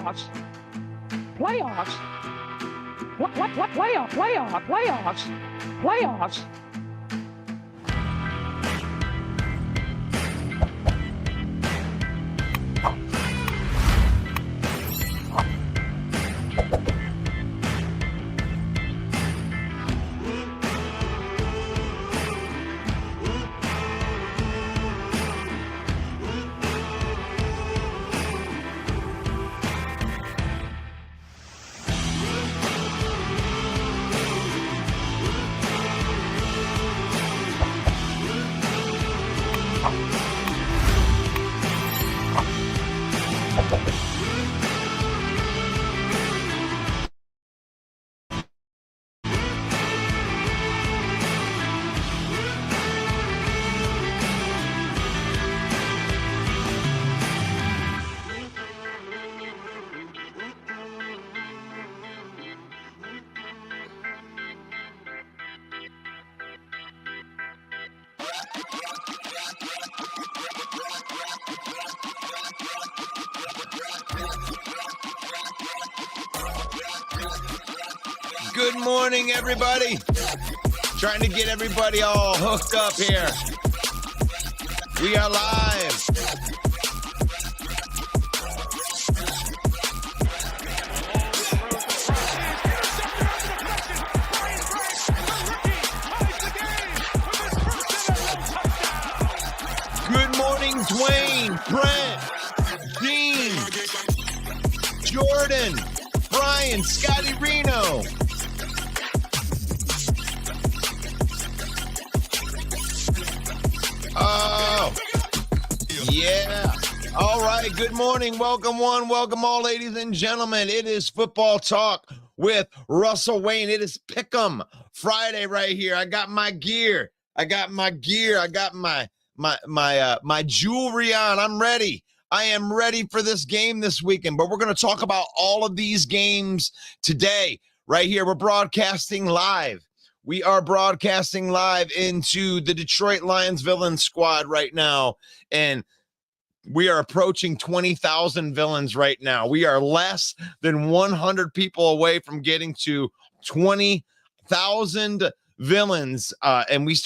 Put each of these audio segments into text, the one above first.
Playoffs. Playoffs. What playoffs. Good morning, everybody. Trying to get everybody all hooked up here. We are live. Good morning, Dwayne, Brent, Dean, Jordan, Brian, Scotty Reno. Oh, yeah. All right. Good morning. Welcome one. Welcome all, ladies and gentlemen. It is Football Talk with Russell Wayne. It is Pickem Friday right here. I got my gear. I got my jewelry on. I'm ready. I am ready for this game this weekend, but we're going to talk about all of these games today right here. We're broadcasting live. We are broadcasting live into the Detroit Lions villain squad right now, and we are approaching 20,000 villains right now. We are less than 100 people away from getting to 20,000 villains, and we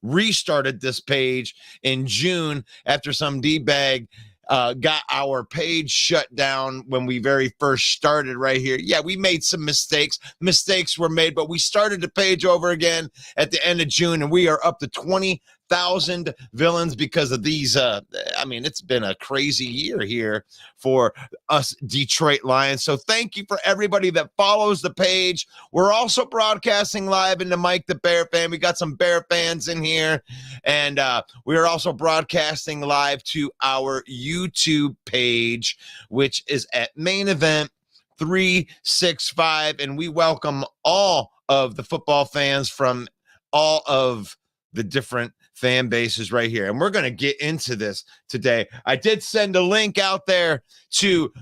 restarted this page in June after some D-bag got our page shut down when we very first started right here. Yeah, we made some mistakes. Mistakes were made, but we started the page over again at the end of June, and we are up to 20,000 villains because of these. It's been a crazy year here for us Detroit Lions. So thank you for everybody that follows the page. We're also broadcasting live into Mike the Bear Fan. We got some Bear fans in here, and we are also broadcasting live to our YouTube page, which is at Main Event 365, and we welcome all of the football fans from all of the different fan bases right here. And we're going to get into this today. I did send a link out there to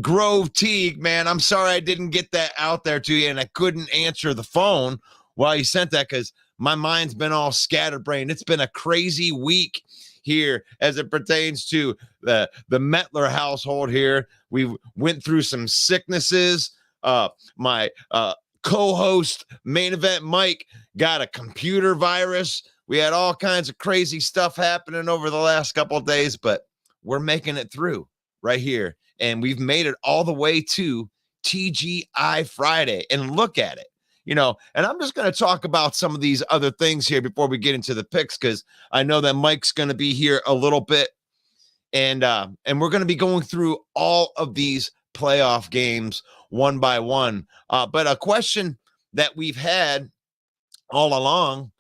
Grove Teague, man. I'm sorry I didn't get that out there to you, and I couldn't answer the phone while you sent that because my mind's been all scatterbrained. It's been a crazy week here as it pertains to the Metler household here. We went through some sicknesses. My co-host Main Event Mike got a computer virus. We had all kinds of crazy stuff happening over the last couple of days, but we're making it through right here. And we've made it all the way to TGI Friday. And look at it, and I'm just going to talk about some of these other things here before we get into the picks, because I know that Mike's going to be here a little bit. And we're going to be going through all of these playoff games one by one. But a question that we've had all along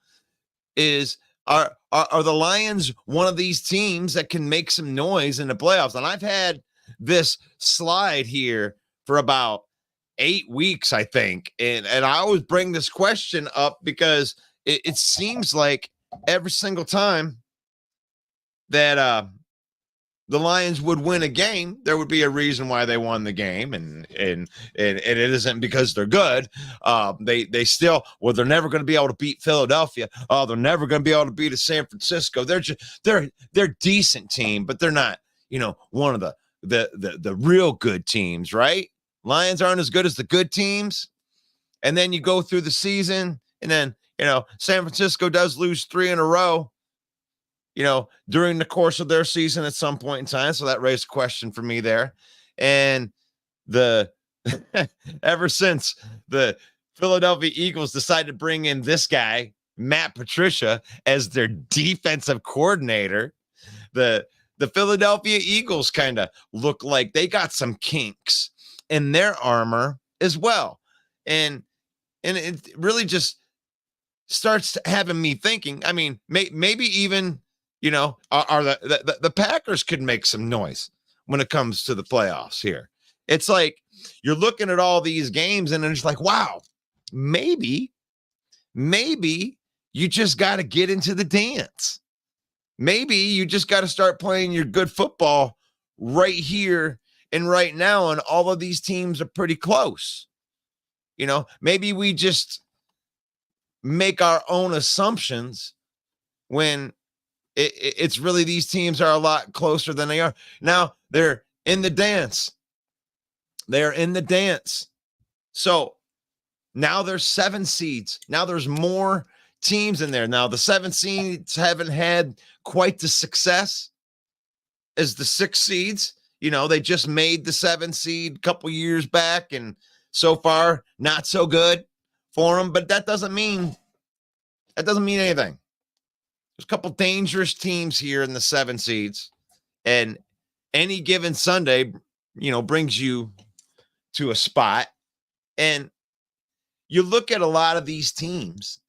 is, are the Lions one of these teams that can make some noise in the playoffs? And I've had this slide here for about 8 weeks, I think. And I always bring this question up because it seems like every single time that the Lions would win a game, there would be a reason why they won the game, and it isn't because they're good. They still, they're never going to be able to beat Philadelphia. Oh, they're never going to be able to beat San Francisco. They're decent team, but they're not, one of the the real good teams, right? Lions aren't as good as the good teams. And then you go through the season, and then, San Francisco does lose 3 in a row, during the course of their season at some point in time. So that raised a question for me there. And ever since the Philadelphia Eagles decided to bring in this guy, Matt Patricia, as their defensive coordinator, the Philadelphia Eagles kind of look like they got some kinks in their armor as well. And it really just starts having me thinking, I mean, maybe even, are the Packers could make some noise when it comes to the playoffs here. It's like you're looking at all these games and it's like, wow, maybe you just got to get into the dance. Maybe you just got to start playing your good football right here and right now. And all of these teams are pretty close. Maybe we just make our own assumptions when it's really these teams are a lot closer than they are. Now they're in the dance. They're in the dance. So now there's 7 seeds. Now there's more teams in there. Now the 7 seeds haven't had quite the success as the 6 seeds. They just made the 7 seed a couple years back, and so far not so good for them. But that doesn't mean anything. There's a couple dangerous teams here in the 7 seeds, and any given Sunday, brings you to a spot. And you look at a lot of these teams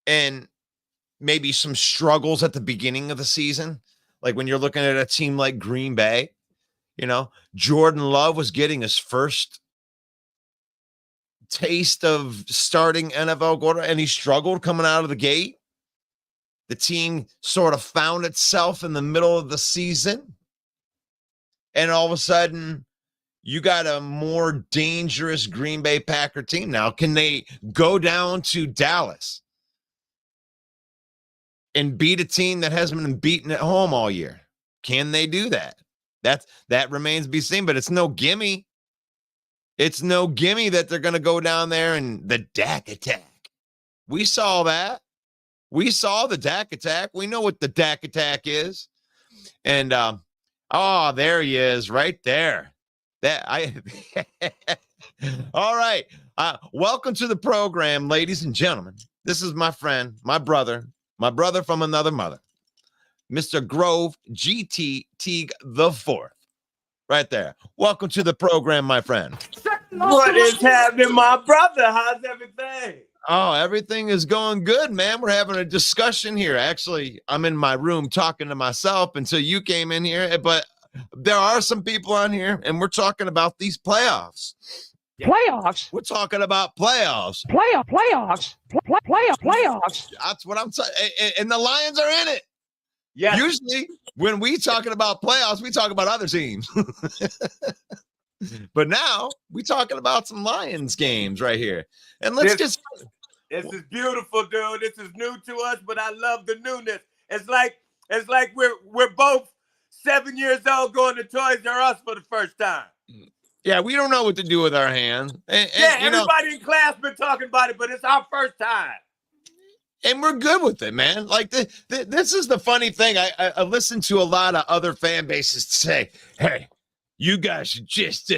and maybe some struggles at the beginning of the season. Like when you're looking at a team like Green Bay, Jordan Love was getting his first taste of starting NFL quarterback, and he struggled coming out of the gate. The team sort of found itself in the middle of the season, and all of a sudden you got a more dangerous Green Bay Packer team. Now, can they go down to Dallas and beat a team that hasn't been beaten at home all year? Can they do that? That remains to be seen, but it's no gimme. It's no gimme that they're going to go down there and the Dak attack. We saw that. We saw the Dak attack. We know what the Dak attack is. And, there he is right there. All right. Welcome to the program, ladies and gentlemen. This is my friend, my brother from another mother, Mr. Grove GT Teague the Fourth. Right there. Welcome to the program, my friend. What is happening, my brother? How's everything? Oh, everything is going good, man. We're having a discussion here. Actually, I'm in my room talking to myself until you came in here, but there are some people on here, and we're talking about these playoffs. Playoffs? We're talking about playoffs. Playoffs? Playoffs? That's what I'm saying. And the Lions are in it. Yeah. Usually, when we talking about playoffs, we talk about other teams. But now we talking about some Lions games right here. And This is beautiful, dude. This is new to us, but I love the newness. It's like we're both 7 years old going to Toys R Us for the first time. Yeah, we don't know what to do with our hands. And everybody in class been talking about it, but it's our first time. And we're good with it, man. Like this is the funny thing. I listen to a lot of other fan bases say, hey, you guys should just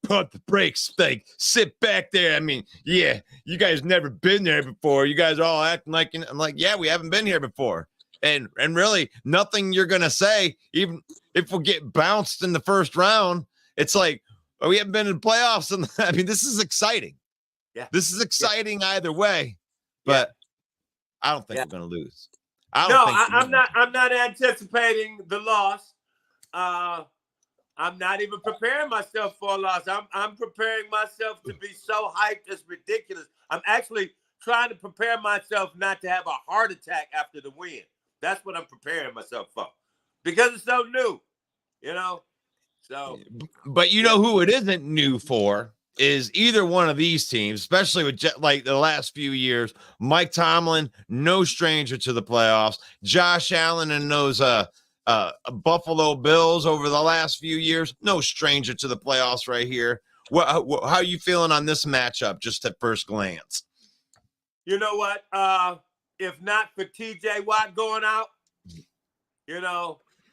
pump the brakes, like sit back there. I mean, yeah, you guys never been there before. You guys are all acting like, I'm like, yeah, we haven't been here before. And really nothing you're going to say, even if we get bounced in the first round, it's like, oh, we haven't been in the playoffs. And I mean, this is exciting. Yeah. This is exciting either way, but I don't think we're going to lose. I'm not anticipating the loss. I'm not even preparing myself for a loss. I'm preparing myself to be so hyped it's ridiculous. I'm actually trying to prepare myself not to have a heart attack after the win. That's what I'm preparing myself for because it's so new, So, but who it isn't new for is either one of these teams, especially with like the last few years. Mike Tomlin, no stranger to the playoffs. Josh Allen and those Buffalo Bills over the last few years. No stranger to the playoffs right here. How are you feeling on this matchup just at first glance? You know what? If not for TJ Watt going out,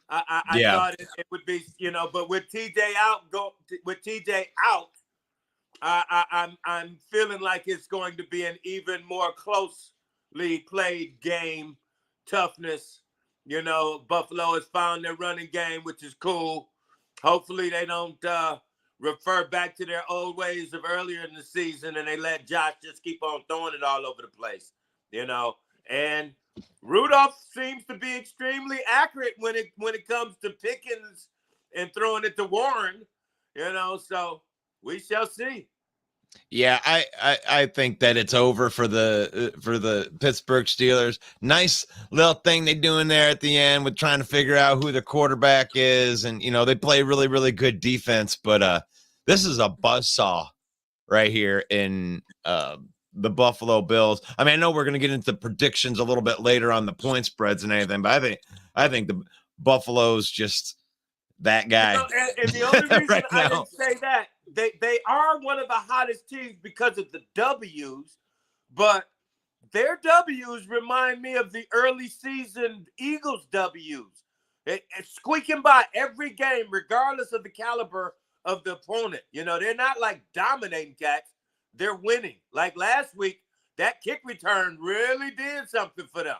I thought it would be, but with TJ out, I'm feeling like it's going to be an even more closely played game. Toughness, Buffalo has found their running game, which is cool. Hopefully they don't refer back to their old ways of earlier in the season and they let Josh just keep on throwing it all over the place, and Rudolph seems to be extremely accurate when it comes to Pickens and throwing it to Warren, so we shall see. Yeah, I think that it's over for the Pittsburgh Steelers. Nice little thing they're doing there at the end with trying to figure out who the quarterback is, and they play really, really good defense. But this is a buzzsaw right here in the Buffalo Bills. I mean, I know we're going to get into predictions a little bit later on the point spreads and anything, but I think the Buffalo's just that guy. And the only reason right I didn't say that, they are one of the hottest teams because of the W's, but their W's remind me of the early season Eagles W's. It's squeaking by every game, regardless of the caliber of the opponent. They're not like dominating cats. They're winning. Like last week, that kick return really did something for them.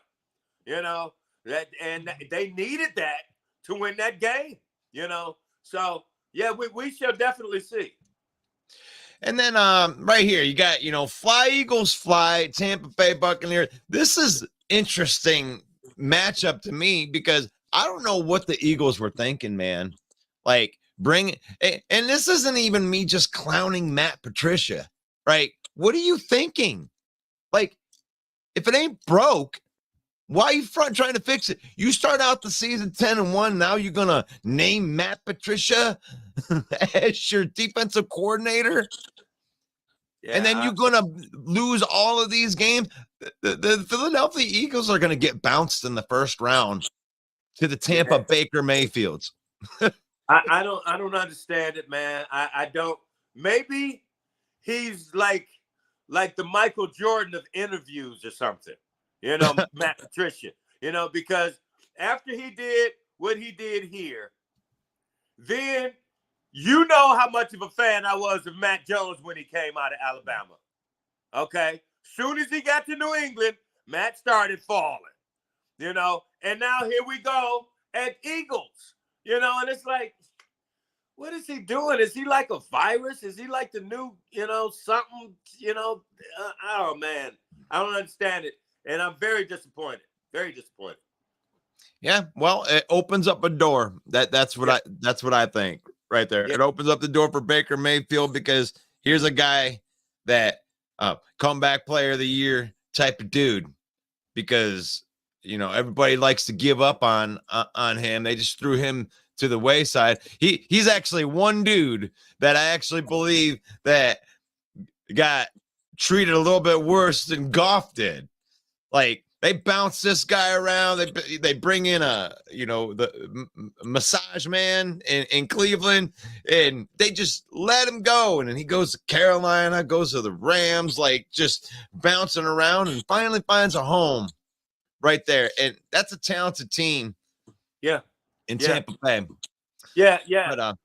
And they needed that to win that game. So yeah, we shall definitely see. And then right here, you got, Fly Eagles Fly, Tampa Bay Buccaneers. This is interesting matchup to me because I don't know what the Eagles were thinking, man. Like, and this isn't even me just clowning Matt Patricia, right? What are you thinking? Like, if it ain't broke, why are you trying to fix it? You start out the season 10-1. Now you're going to name Matt Patricia as your defensive coordinator? Yeah. And then you're going to lose all of these games. The Philadelphia Eagles are going to get bounced in the first round to the Tampa Baker Mayfields. I don't understand it, man. I don't. Maybe he's like the Michael Jordan of interviews or something. Matt Patricia, because after he did what he did here, then how much of a fan I was of Matt Jones when he came out of Alabama. Okay. Soon as he got to New England, Matt started falling, and now here we go at Eagles, and it's like, what is he doing? Is he like a virus? Is he like the new, something, oh man, I don't understand it. And I'm very disappointed. Very disappointed. Yeah, well, it opens up a door. That's what I think right there. Yeah. It opens up the door for Baker Mayfield because here's a guy that comeback player of the year type of dude. Because everybody likes to give up on him. They just threw him to the wayside. He's actually one dude that I actually believe that got treated a little bit worse than Goff did. Like, they bounce this guy around. They bring in the massage man in Cleveland, and they just let him go. And then he goes to Carolina, goes to the Rams, like just bouncing around, and finally finds a home right there. And that's a talented team. Yeah. In Tampa Bay. Yeah. But,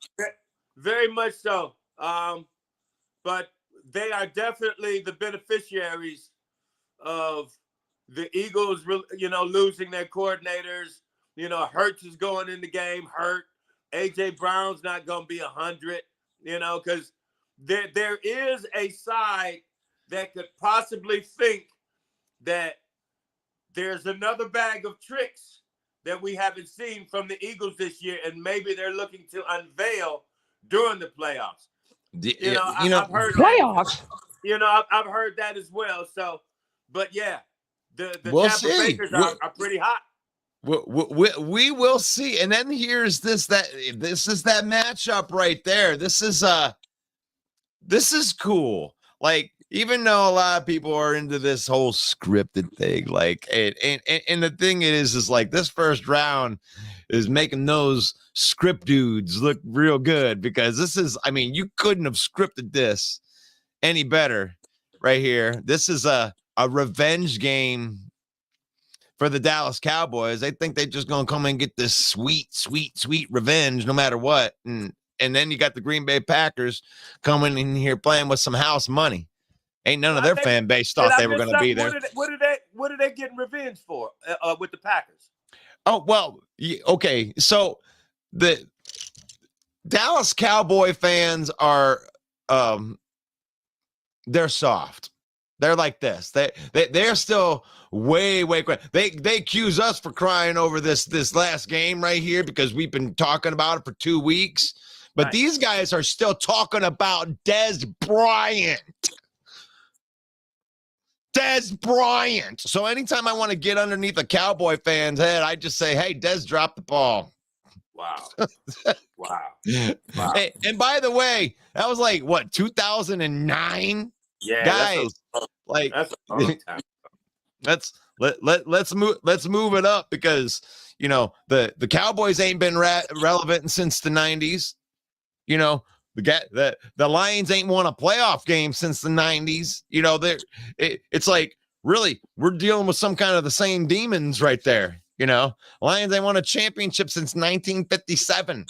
very much so. But they are definitely the beneficiaries of the Eagles, losing their coordinators. Hurts is going in the game. Hurt. A.J. Brown's not going to be 100, because there is a side that could possibly think that there's another bag of tricks that we haven't seen from the Eagles this year, and maybe they're looking to unveil during the playoffs. I've heard playoffs. I've heard that as well. So, but yeah. The we'll Tampa Bakers are pretty hot. We will see. And then here's this is that matchup right there. This is cool. Like, even though a lot of people are into this whole scripted thing, like, and the thing is like this first round is making those script dudes look real good because this is, I mean, you couldn't have scripted this any better right here. This is a revenge game for the Dallas Cowboys. They think they're just going to come and get this sweet, sweet, sweet revenge no matter what. And then you got the Green Bay Packers coming in here playing with some house money. Ain't none of their fan base thought they were going to be there. What are they getting revenge for with the Packers? Oh, well, okay. So the Dallas Cowboy fans are they're soft. They're like this. They're still way. They accuse us for crying over this last game right here because we've been talking about it for 2 weeks. But right. These guys are still talking about Dez Bryant. Dez Bryant. So anytime I want to get underneath a Cowboy fan's head, I just say, hey, Dez dropped the ball. Wow. Wow. Hey, and by the way, that was like, what, 2009? Yeah, guys, that's a long time. let's move it up because, you know, the Cowboys ain't been relevant since the 90s. You know, the Lions ain't won a playoff game since the 90s. You know, it's like, really, we're dealing with some kind of the same demons right there. You know, Lions ain't won a championship since 1957.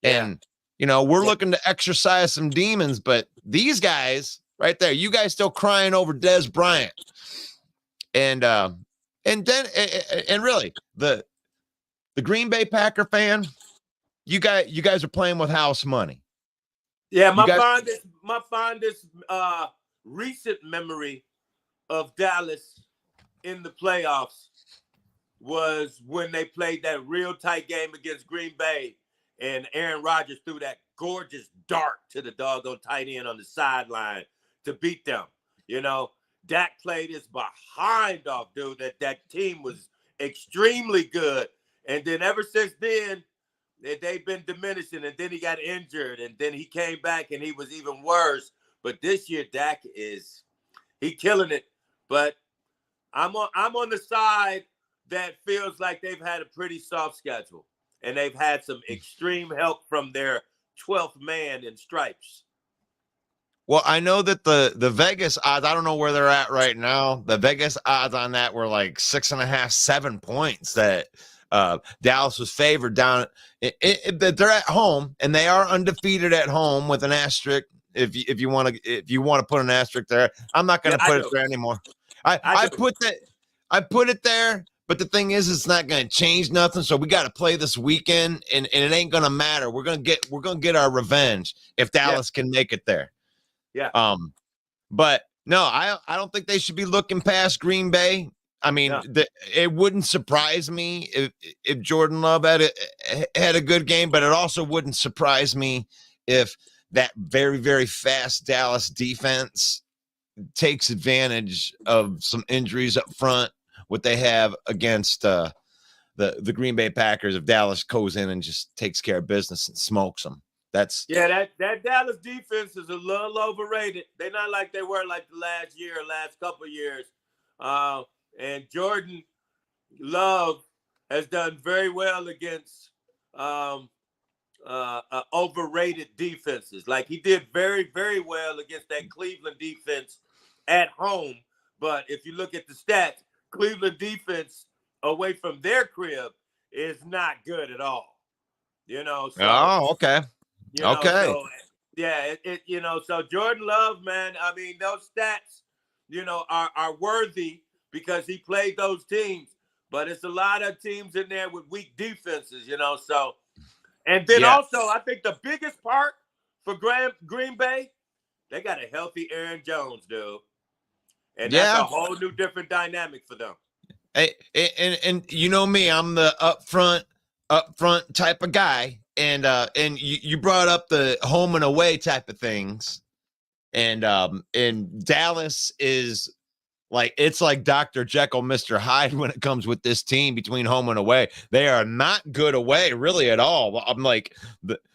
Yeah. And, you know, we're looking to exercise some demons, but these guys right there, you guys still crying over Dez Bryant. And really the Green Bay Packer fan, you guys are playing with house money. Yeah, my fondest recent memory of Dallas in the playoffs was when they played that real tight game against Green Bay, and Aaron Rodgers threw that gorgeous dart to the doggone tight end on the sideline to beat them. You know, Dak played his behind off, dude. That team was extremely good, and then ever since then, they've been diminishing, and then he got injured, and then he came back, and he was even worse. But this year, Dak he killing it. But I'm on the side that feels like they've had a pretty soft schedule, and they've had some extreme help from their 12th man in stripes. Well, I know that the Vegas odds, I don't know where they're at right now. The Vegas odds on that were like 6.5, 7 points that Dallas was favored down. They're at home, and they are undefeated at home with an asterisk. If you want to put an asterisk there, I'm not going to put it there anymore. I put it there, but the thing is, it's not going to change nothing. So we got to play this weekend, and it ain't going to matter. We're gonna get our revenge if Dallas can make it there. Yeah. But no, I don't think they should be looking past Green Bay. I mean, it wouldn't surprise me if Jordan Love had a good game, but it also wouldn't surprise me if that very, very fast Dallas defense takes advantage of some injuries up front, what they have against the Green Bay Packers. If Dallas goes in and just takes care of business and smokes them. That Dallas defense is a little overrated. They're not like they were like the last couple of years. And Jordan Love has done very well against overrated defenses. Like he did very, very well against that Cleveland defense at home. But if you look at the stats, Cleveland defense away from their crib is not good at all. You know. So, okay. Okay. So, yeah, so Jordan Love, man, I mean, those stats, are worthy because he played those teams, but it's a lot of teams in there with weak defenses, so. And then also, I think the biggest part for Green Bay, they got a healthy Aaron Jones, dude. And that's a whole new different dynamic for them. Hey, and you know me, I'm the upfront type of guy. And you brought up the home and away type of things. And Dallas is like, it's like Dr. Jekyll, Mr. Hyde when it comes with this team between home and away. They are not good away really at all. I'm like,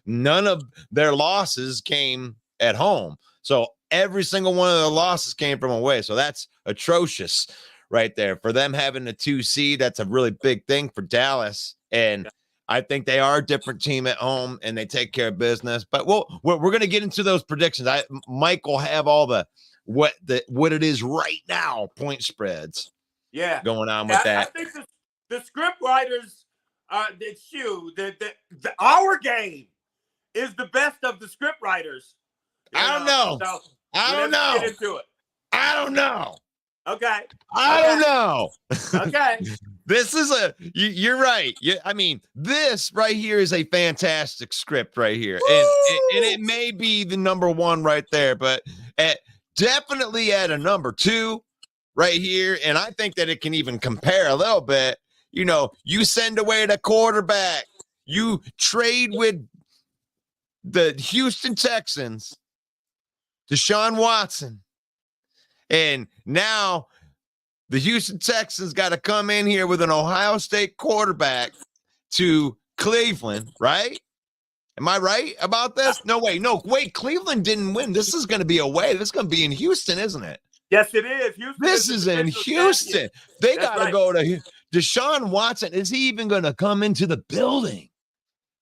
none of their losses came at home. So every single one of the losses came from away. So that's atrocious right there. For them having a 2 seed, that's a really big thing for Dallas. And I think they are a different team at home and they take care of business. But we're going to get into those predictions. Mike will have all what it is right now, point spreads. Yeah, going on with that. I think the script writers our game is the best of the script writers. I don't know. So I don't know. Get into it. I don't know. Okay. I don't know. Okay. This is you're right. I mean, this right here is a fantastic script right here. And it may be the number one right there, but definitely at a number 2 right here. And I think that it can even compare a little bit. You send away the quarterback, you trade with the Houston Texans, Deshaun Watson, and now the Houston Texans got to come in here with an Ohio State quarterback to Cleveland, right? Am I right about this? No, wait, Cleveland didn't win. This is going to be away. This is going to be in Houston, isn't it? Yes, it is. Houston. This is in Houston. Champion. They got to go to Deshaun Watson. Is he even going to come into the building?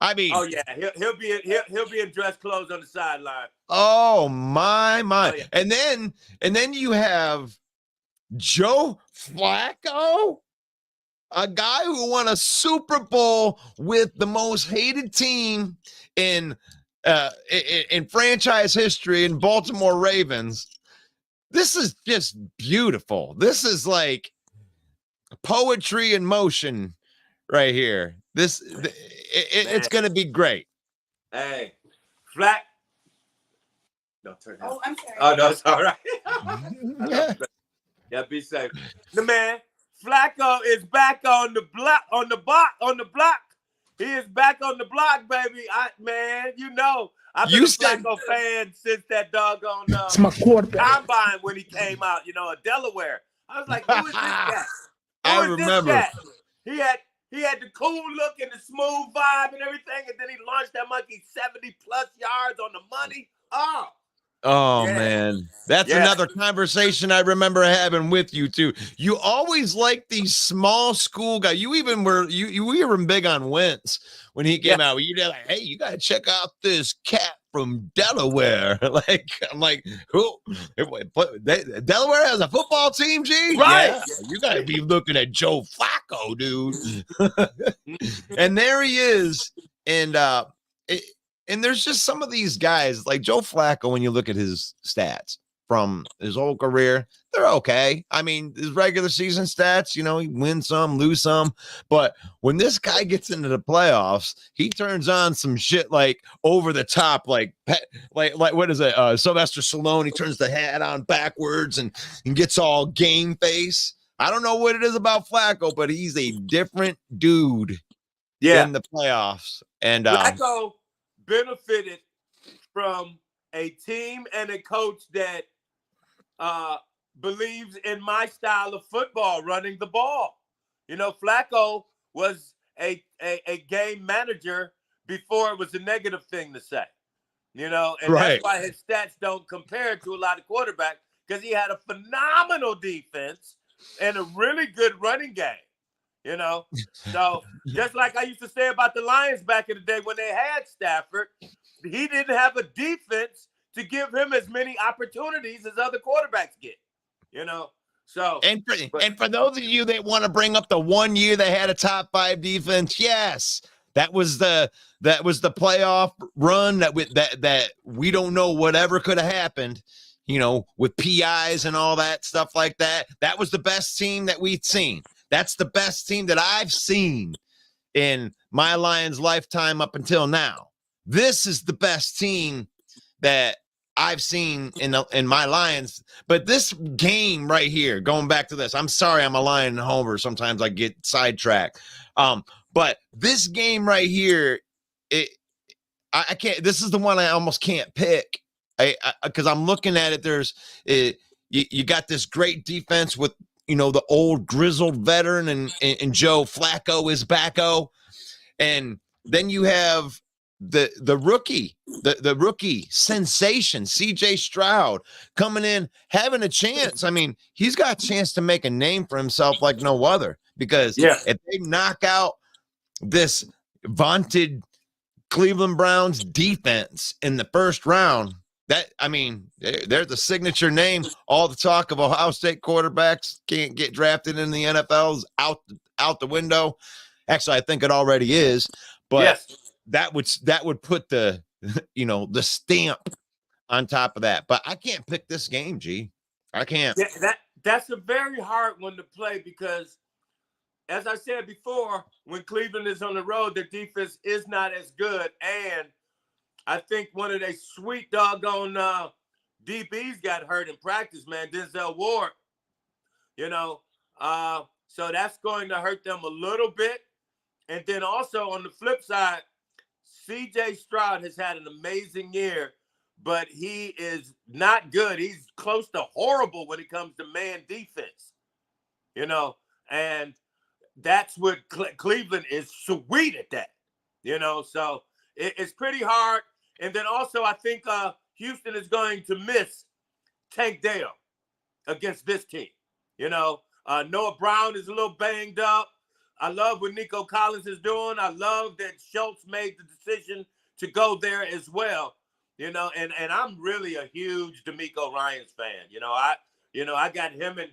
I mean, oh yeah, he'll be in dress clothes on the sideline. Oh my! Oh, yeah. And then you have Joe Flacco, a guy who won a Super Bowl with the most hated team in franchise history in Baltimore Ravens. This is just beautiful. This is like poetry in motion right here. It's going to be great. Hey, Flack. Don't turn that. Oh, I'm sorry. Oh, no, it's all right. Yeah, be safe. The man, Flacco is back on the block. He is back on the block, baby. I've been a Flacco fan since that doggone It's my quarterback. combine when he came out, at Delaware. I was like, who is this guy? I remember. He had the cool look and the smooth vibe and everything, and then he launched that monkey 70-plus yards on the money. Oh, yeah. man. That's another conversation I remember having with you, too. You always like these small school guys. You even were big on Wentz when he came out. You're like, hey, you got to check out this cat from Delaware. I'm like, who? Delaware has a football team, G? Right. Yeah, you got to be looking at Joe Flacco, dude. And there he is. And there's just some of these guys like Joe Flacco, when you look at his stats from his whole career, they're okay. I mean, his regular season stats, he wins some, lose some. But when this guy gets into the playoffs, he turns on some shit like over the top, like what is it? Sylvester Stallone. He turns the hat on backwards and gets all game face. I don't know what it is about Flacco, but he's a different dude in the playoffs. And Flacco benefited from a team and a coach that believes in my style of football, running the ball. Flacco was a game manager before it was a negative thing to say. And that's why his stats don't compare to a lot of quarterbacks, because he had a phenomenal defense and a really good running game. So just like I used to say about the Lions back in the day when they had Stafford, he didn't have a defense to give him as many opportunities as other quarterbacks get. So and for those of you that want to bring up the 1 year they had a top 5 defense, yes, that was the playoff run that we don't know whatever could have happened. With PIs and all that stuff like that. That was the best team that we'd seen. That's the best team that I've seen in my Lions lifetime up until now. This is the best team that I've seen in my Lions. But this game right here, going back to this, I'm sorry, I'm a Lion homer. Sometimes I get sidetracked. But this game right here, I can't. This is the one I almost can't pick. Because I'm looking at it. You got this great defense with the old grizzled veteran and Joe Flacco is backo. And then you have the rookie, the rookie sensation, CJ Stroud, coming in, having a chance. I mean, he's got a chance to make a name for himself like no other, because if they knock out this vaunted Cleveland Browns defense in the first round, they're the signature name. All the talk of Ohio State quarterbacks can't get drafted in the NFL is out the window. Actually, I think it already is, but that would put the the stamp on top of that. But I can't pick this game, G. I can't. Yeah, that's a very hard one to play because, as I said before, when Cleveland is on the road, their defense is not as good. And I think one of their sweet doggone DBs got hurt in practice, man, Denzel Ward. So that's going to hurt them a little bit. And then also on the flip side, CJ Stroud has had an amazing year, but he is not good. He's close to horrible when it comes to man defense, and that's what Cleveland is sweet at that, so it's pretty hard. And then also I think Houston is going to miss Tank Dell against this team. Noah Brown is a little banged up. I love what Nico Collins is doing. I love that Schultz made the decision to go there as well. And I'm really a huge DeMeco Ryans fan. I got him and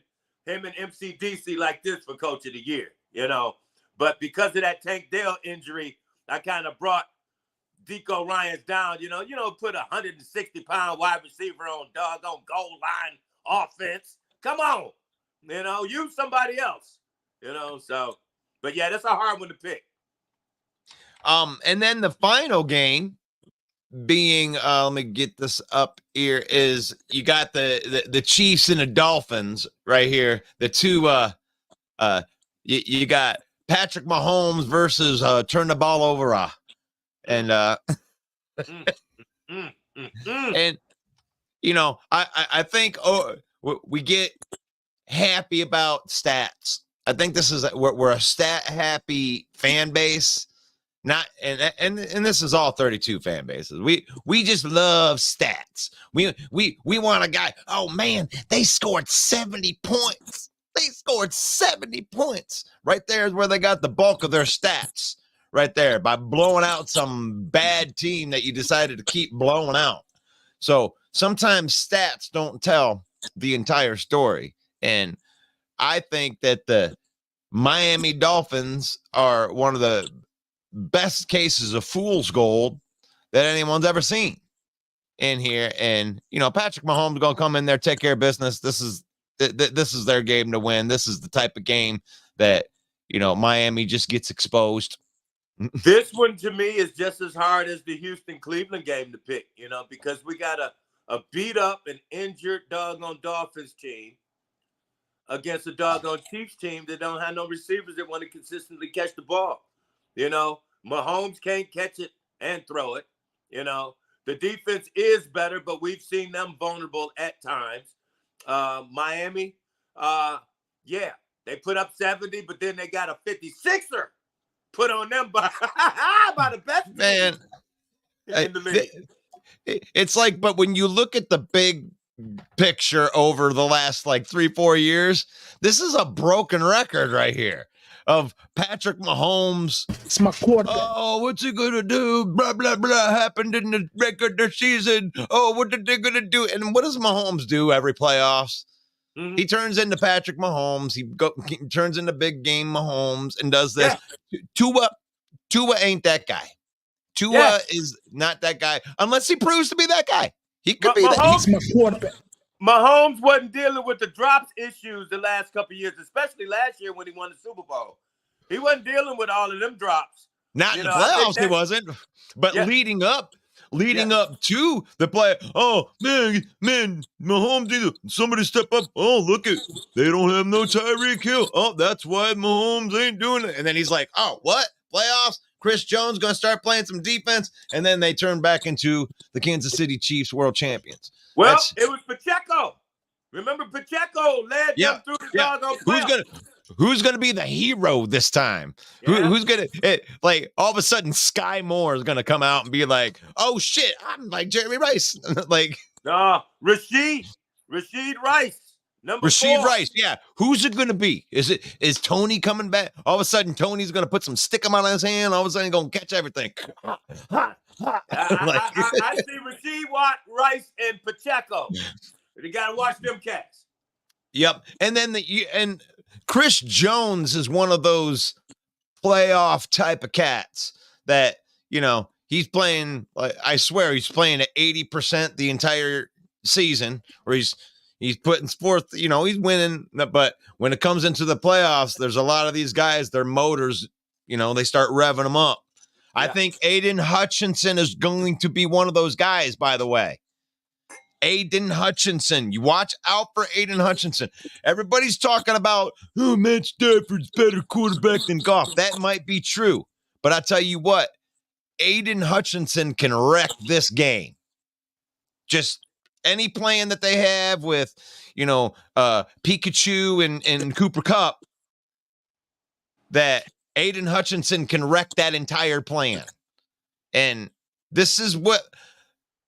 MCDC like this for Coach of the Year. But because of that Tank Dell injury, I kind of brought Deco Ryans down. Put a 160-pound wide receiver on doggone goal line offense. Come on, use somebody else. So. But yeah, that's a hard one to pick. And then the final game being, let me get this up here, is you got the Chiefs and the Dolphins right here. The two, you got Patrick Mahomes versus turn the ball over, and and I think we get happy about stats. I think this is we're a stat happy fan base, not and this is all 32 fan bases. We just love stats. We want a guy. Oh man, they scored 70 points. They scored 70 points. Right there is where they got the bulk of their stats. Right there, by blowing out some bad team that you decided to keep blowing out. So sometimes stats don't tell the entire story, and I think that the Miami Dolphins are one of the best cases of fool's gold that anyone's ever seen in here. And, Patrick Mahomes is going to come in there, take care of business. This is their game to win. This is the type of game that, Miami just gets exposed. This one to me is just as hard as the Houston-Cleveland game to pick, because we got a beat up and injured doggone Dolphins team against a doggone Chiefs team that don't have no receivers that want to consistently catch the ball. Mahomes can't catch it and throw it. The defense is better, but we've seen them vulnerable at times. Miami, they put up 70, but then they got a 56er put on them by the best man in the league. It's like, but when you look at the big picture over the last 3-4 years, this is a broken record right here of Patrick Mahomes. It's my quarterback. Oh, what's he gonna do? Blah blah blah happened in the regular season. Oh, what are they gonna do? And what does Mahomes do every playoffs? Mm-hmm. He turns into Patrick Mahomes. He turns into big game Mahomes and does this. Yeah. Tua ain't that guy. Tua is not that guy unless he proves to be that guy. He could be that. He's my quarterback. Mahomes wasn't dealing with the drops issues the last couple of years, especially last year when he won the Super Bowl. He wasn't dealing with all of them drops. Not in the playoffs, he wasn't. But leading up to the play. Oh, man, Mahomes, somebody step up. Oh, look it. They don't have no Tyreek Hill. Oh, that's why Mahomes ain't doing it. And then he's like, oh, what? Playoffs? Chris Jones going to start playing some defense, and then they turn back into the Kansas City Chiefs world champions. Well, it was Pacheco. Remember, Pacheco led them through the doggone playoffs. who's going to be the hero this time? Yeah. Who's going to, like, all of a sudden, Sky Moore is going to come out and be like, oh, shit, I'm like Jeremy Rice. Like, Rasheed Rice, number Rasheed 4. Rice, yeah. Who's it going to be? Is Tony coming back? All of a sudden, Tony's going to put some stickum on his hand. All of a sudden, he's going to catch everything. I see Rasheed Rice and Pacheco. You got to watch them cats. Yep. And then and Chris Jones is one of those playoff type of cats that, he's playing, like, I swear he's playing at 80% the entire season, or he's putting forth, he's winning. But when it comes into the playoffs, there's a lot of these guys, their motors, they start revving them up. Yeah. I think Aiden Hutchinson is going to be one of those guys, by the way. Aiden Hutchinson. You watch out for Aiden Hutchinson. Everybody's talking about, oh, Matt Stafford's better quarterback than Goff. That might be true. But I tell you what, Aiden Hutchinson can wreck this game. Just any plan that they have with, Pikachu and Cooper Kupp, that Aiden Hutchinson can wreck that entire plan. And this is what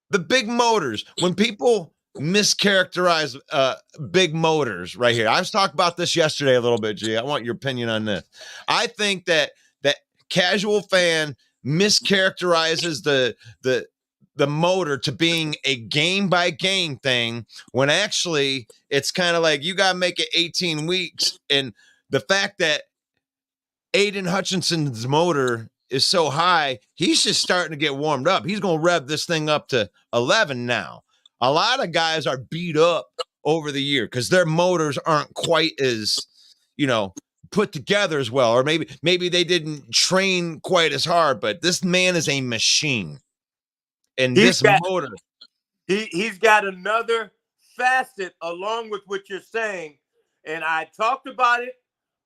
the big motors, when people mischaracterize big motors right here. I was talking about this yesterday a little bit, G. I want your opinion on this. I think that casual fan mischaracterizes the motor to being a game by game thing, when actually it's kind of like you got to make it 18 weeks. And the fact that Aiden Hutchinson's motor is so high, he's just starting to get warmed up. He's going to rev this thing up to 11 now. A lot of guys are beat up over the year because their motors aren't quite as, put together as well. Or maybe they didn't train quite as hard, but this man is a machine. And he's got another facet along with what you're saying. And I talked about it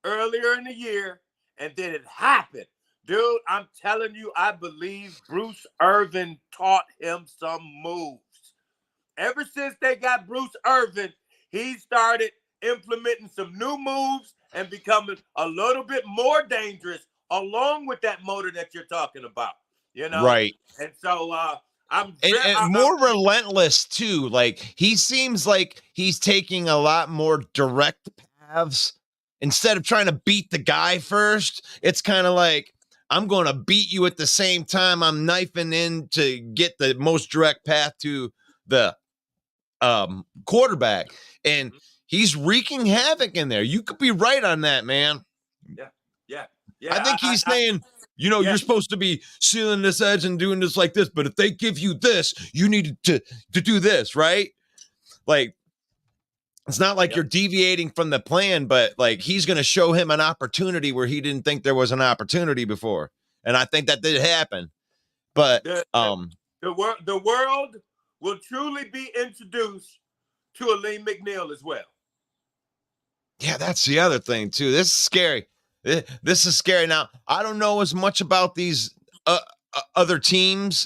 earlier in the year, and then it happened. Dude, I'm telling you, I believe Bruce Irvin taught him some moves. Ever since they got Bruce Irvin, he started implementing some new moves and becoming a little bit more dangerous along with that motor that you're talking about. Right. And so I'm more relentless too. Like, he seems like he's taking a lot more direct paths instead of trying to beat the guy first. It's kind of like, I'm going to beat you at the same time I'm knifing in to get the most direct path to the quarterback. And he's wreaking havoc in there. You could be right on that, man. Yeah. I think he's saying, you're supposed to be sealing this edge and doing this like this, but if they give you this, you need to do this, right? Like, it's not like you're deviating from the plan, but like, he's going to show him an opportunity where he didn't think there was an opportunity before. And I think that did happen. But the world will truly be introduced to Aleem McNeil as well. Yeah, that's the other thing too. This is scary. This is scary. Now, I don't know as much about these other teams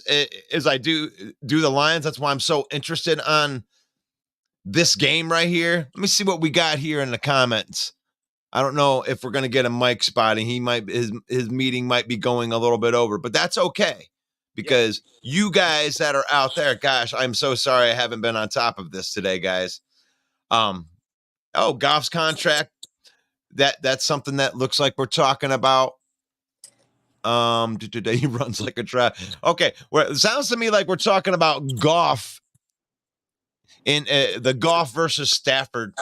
as I do the Lions. That's why I'm so interested on this game right here. Let me see what we got here in the comments. I don't know if we're going to get a mic spotting. His meeting might be going a little bit over, but that's okay, because you guys that are out there, gosh, I'm so sorry I haven't been on top of this today, guys. Goff's contract. That's something that looks like we're talking about. Today he runs like a trap. Okay, well, it sounds to me like we're talking about Goff in the Goff versus Stafford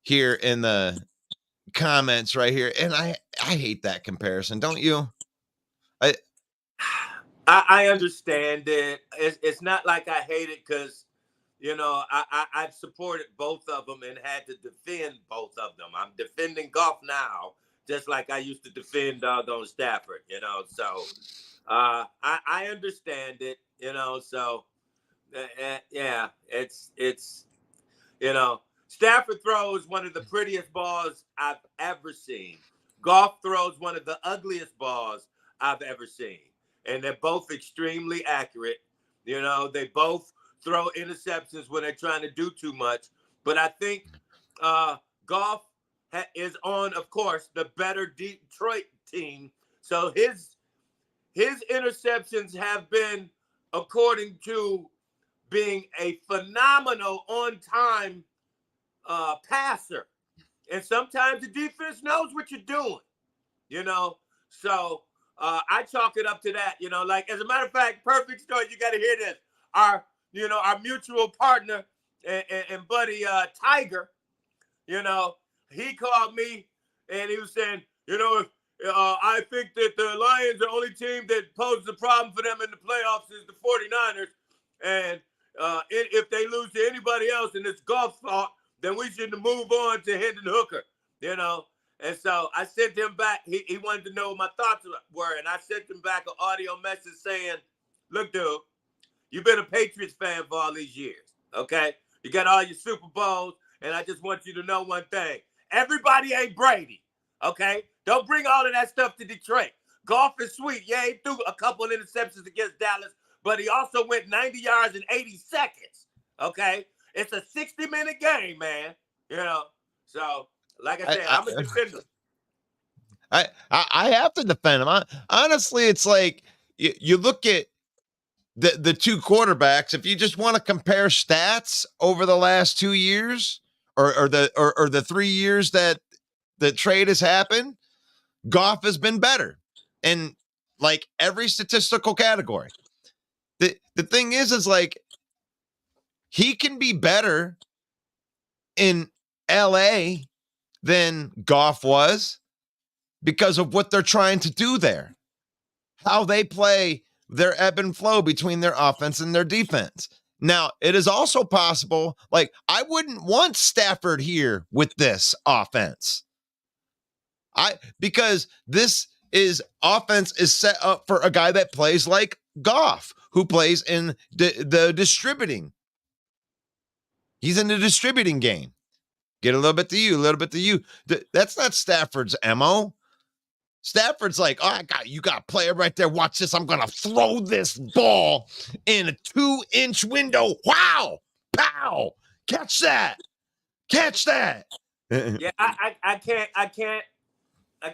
here in the comments right here, and I hate that comparison, don't you? I understand it. It's not like I hate it because I've supported both of them and had to defend both of them. I'm defending Goff now, just like I used to defend on Stafford. So I understand it. So. Yeah, it's Stafford throws one of the prettiest balls I've ever seen. Goff throws one of the ugliest balls I've ever seen. And they're both extremely accurate. They both throw interceptions when they're trying to do too much. But I think Goff is on, of course, the better Detroit team. So his interceptions have been, according to being a phenomenal on-time passer. And sometimes the defense knows what you're doing, you know. So I chalk it up to that, you know. Like, as a matter of fact, perfect story. You got to hear this. Our mutual partner and buddy Tiger, you know, he called me and he was saying, you know, I think that the Lions are the only team that poses a problem for them in the playoffs is the 49ers. And if they lose to anybody else and it's Goff's fault, then we should move on to Hendon Hooker, you know. And so I sent him back. He wanted to know what my thoughts were. And I sent him back an audio message saying, look, dude, you've been a Patriots fan for all these years, okay? You got all your Super Bowls, and I just want you to know one thing. Everybody ain't Brady, okay? Don't bring all of that stuff to Detroit. Goff is sweet. Yeah, he threw a couple of interceptions against Dallas, but he also went 90 yards in 80 seconds, okay? It's a 60-minute game, man, you know? So, like I said, I'm a defender. I have to defend him. Honestly, it's like you look at the two quarterbacks. If you just want to compare stats over the last 2 years or the 3 years that the trade has happened, Goff has been better in like every statistical category. The thing is like he can be better in LA than Goff was because of what they're trying to do there, how they play their ebb and flow between their offense and their defense. Now, it is also possible, like, I wouldn't want Stafford here with this offense. Because this offense is set up for a guy that plays like Goff, who plays in the distributing. He's in the distributing game. Get a little bit to you, a little bit to you. That's not Stafford's MO. Stafford's like, oh, you got a player right there. Watch this. I'm going to throw this ball in a 2-inch window. Wow. Pow. Catch that. Catch that. Yeah, I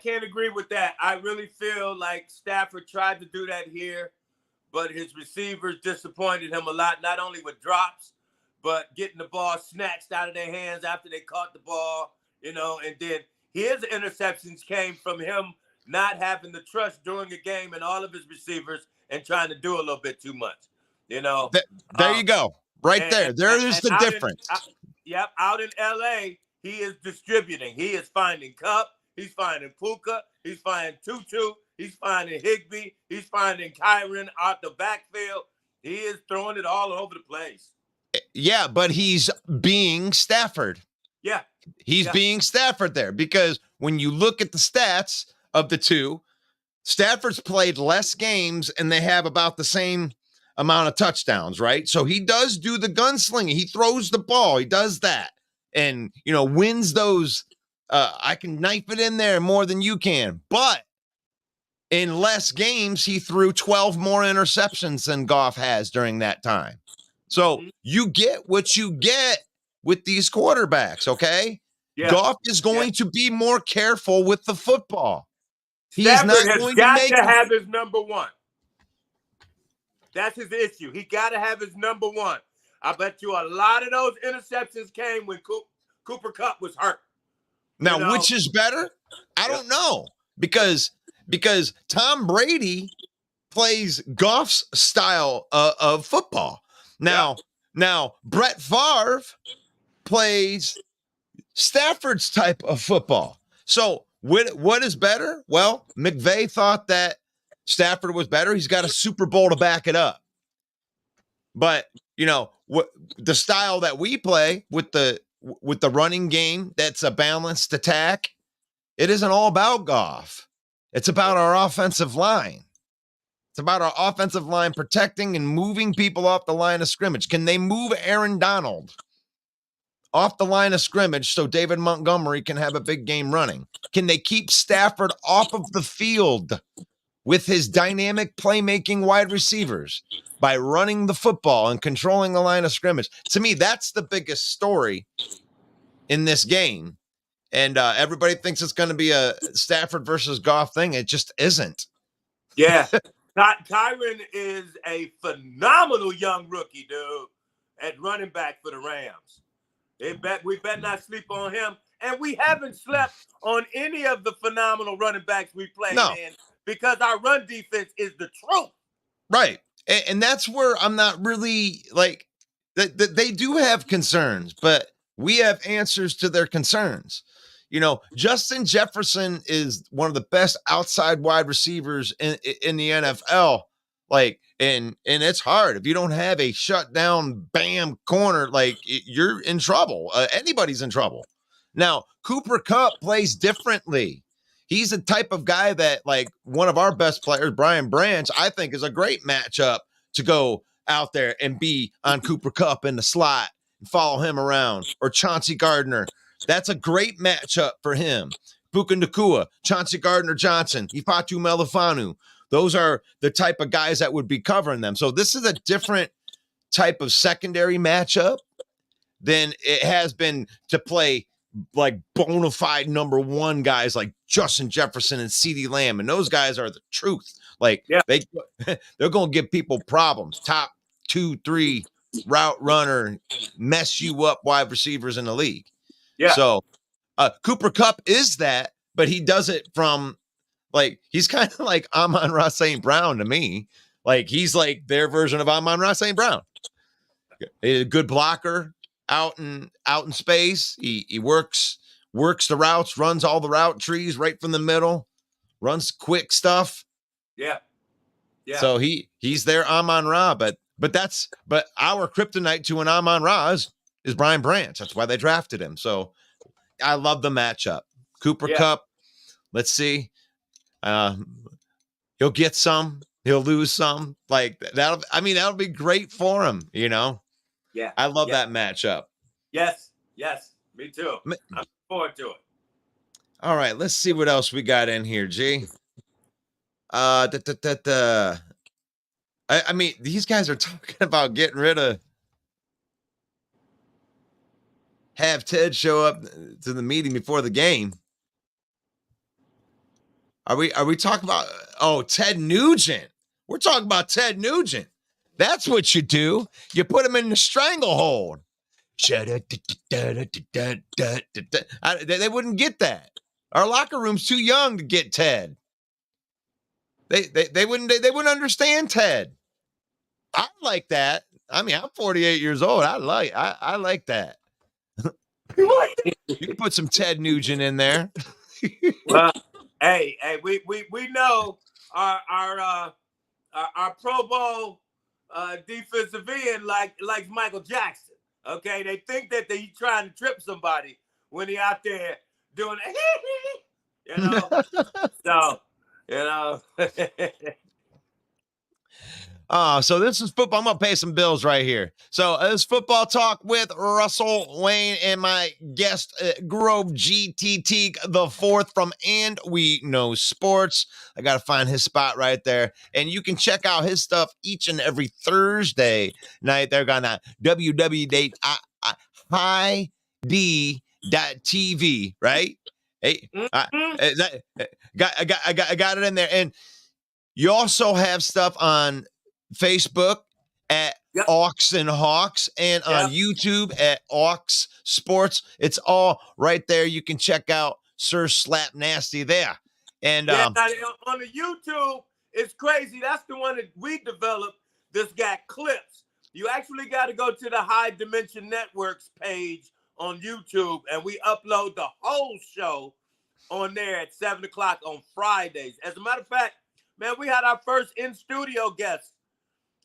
can't agree with that. I really feel like Stafford tried to do that here, but his receivers disappointed him a lot, not only with drops, but getting the ball snatched out of their hands after they caught the ball, you know, and then his interceptions came from him not having the trust during a game and all of his receivers and trying to do a little bit too much, you know. There you go. Right there. There's the difference. Out in L.A., he is distributing. He is finding Kupp. He's finding Puka. He's finding Tutu. He's finding Higbee. He's finding Kyron out the backfield. He is throwing it all over the place. Yeah, but he's being Stafford. Yeah. He's being Stafford there because when you look at the stats of the two, Stafford's played less games and they have about the same amount of touchdowns, right? So he does do the gunslinging. He throws the ball. He does that and, you know, wins those. I can knife it in there more than you can. But in less games, he threw 12 more interceptions than Goff has during that time. So you get what you get with these quarterbacks, okay? Yeah. Goff is going to be more careful with the football. Stafford has got to have his number one. That's his issue. He got to have his number one. I bet you a lot of those interceptions came when Cooper Kupp was hurt. Now, you know? which is better? I don't know because Tom Brady plays Goff's style of football. Now Brett Favre plays Stafford's type of football. So what is better? Well, McVay thought that Stafford was better. He's got a Super Bowl to back it up. But, you know, what the style that we play with the running game, that's a balanced attack. It isn't all about Goff. It's about our offensive line. It's about our offensive line protecting and moving people off the line of scrimmage. Can they move Aaron Donald off the line of scrimmage so David Montgomery can have a big game running? Can they keep Stafford off of the field with his dynamic playmaking wide receivers by running the football and controlling the line of scrimmage? To me, that's the biggest story in this game And everybody thinks it's going to be a Stafford versus Goff thing. It just isn't. Yeah. Tyron is a phenomenal young rookie, dude, at running back for the Rams. We better not sleep on him. And we haven't slept on any of the phenomenal running backs we played in because our run defense is the truth. Right. And that's where I'm not really like, they do have concerns, but we have answers to their concerns. You know, Justin Jefferson is one of the best outside wide receivers in the NFL. Like, and it's hard. If you don't have a shutdown, bam corner, like you're in trouble. Anybody's in trouble. Now, Cooper Kupp plays differently. He's the type of guy that, like, one of our best players, Brian Branch, I think is a great matchup to go out there and be on Cooper Kupp in the slot and follow him around, or Chauncey Gardner. That's a great matchup for him. Puka Nacua, Chauncey Gardner-Johnson, Ifatu Melifanu. Those are the type of guys that would be covering them. So this is a different type of secondary matchup than it has been to play like bona fide number one guys like Justin Jefferson and CeeDee Lamb. And those guys are the truth. Like, they're going to give people problems. Top 2, 3 route runner, mess you up wide receivers in the league. Yeah. So Cooper Kupp is that, but he does it from, like, he's kind of like Amon-Ra St. Brown to me. Like, he's like their version of Amon-Ra St. Brown. A good blocker out in space. He works the routes, runs all the route trees right from the middle, runs quick stuff. Yeah. Yeah. So he's their Amon-Ra, but our kryptonite to an Amon-Ra is Brian Branch. That's why they drafted him. So I love the matchup. Cooper Kupp. Let's see. He'll get some, he'll lose some. Like that'll be great for him, you know? Yeah. I love that matchup. Yes. Me too. I'm looking forward to it. All right, let's see what else we got in here, G. I mean, these guys are talking about getting rid of, have Ted show up to the meeting before the game. Are we talking about, Ted Nugent? We're talking about Ted Nugent. That's what you do. You put him in the stranglehold. They wouldn't get that. Our locker room's too young to get Ted. They wouldn't understand Ted. I like that. I mean, I'm 48 years old. I like that. You can put some Ted Nugent in there. Well, hey, we know our Pro Bowl defensive end like Michael Jackson. Okay, they think that he's trying to trip somebody when he out there doing it. So so this is football. I'm gonna pay some bills right here. So this football talk with Russell Wayne and my guest Grove GTT the fourth from And We Know Sports. I gotta find his spot right there, and you can check out his stuff each and every Thursday night. They're gonna www.high-d.tv, right? Hey, I got it in there, and you also have stuff on Facebook at Aux and Hawks, and on YouTube at Aux Sports. It's all right there. You can check out Sir Slap Nasty there. And on the YouTube, it's crazy. That's the one that we developed. This got clips. You actually got to go to the High Dimension Networks page on YouTube, and we upload the whole show on there at 7:00 on Fridays. As a matter of fact, man, we had our first in-studio guest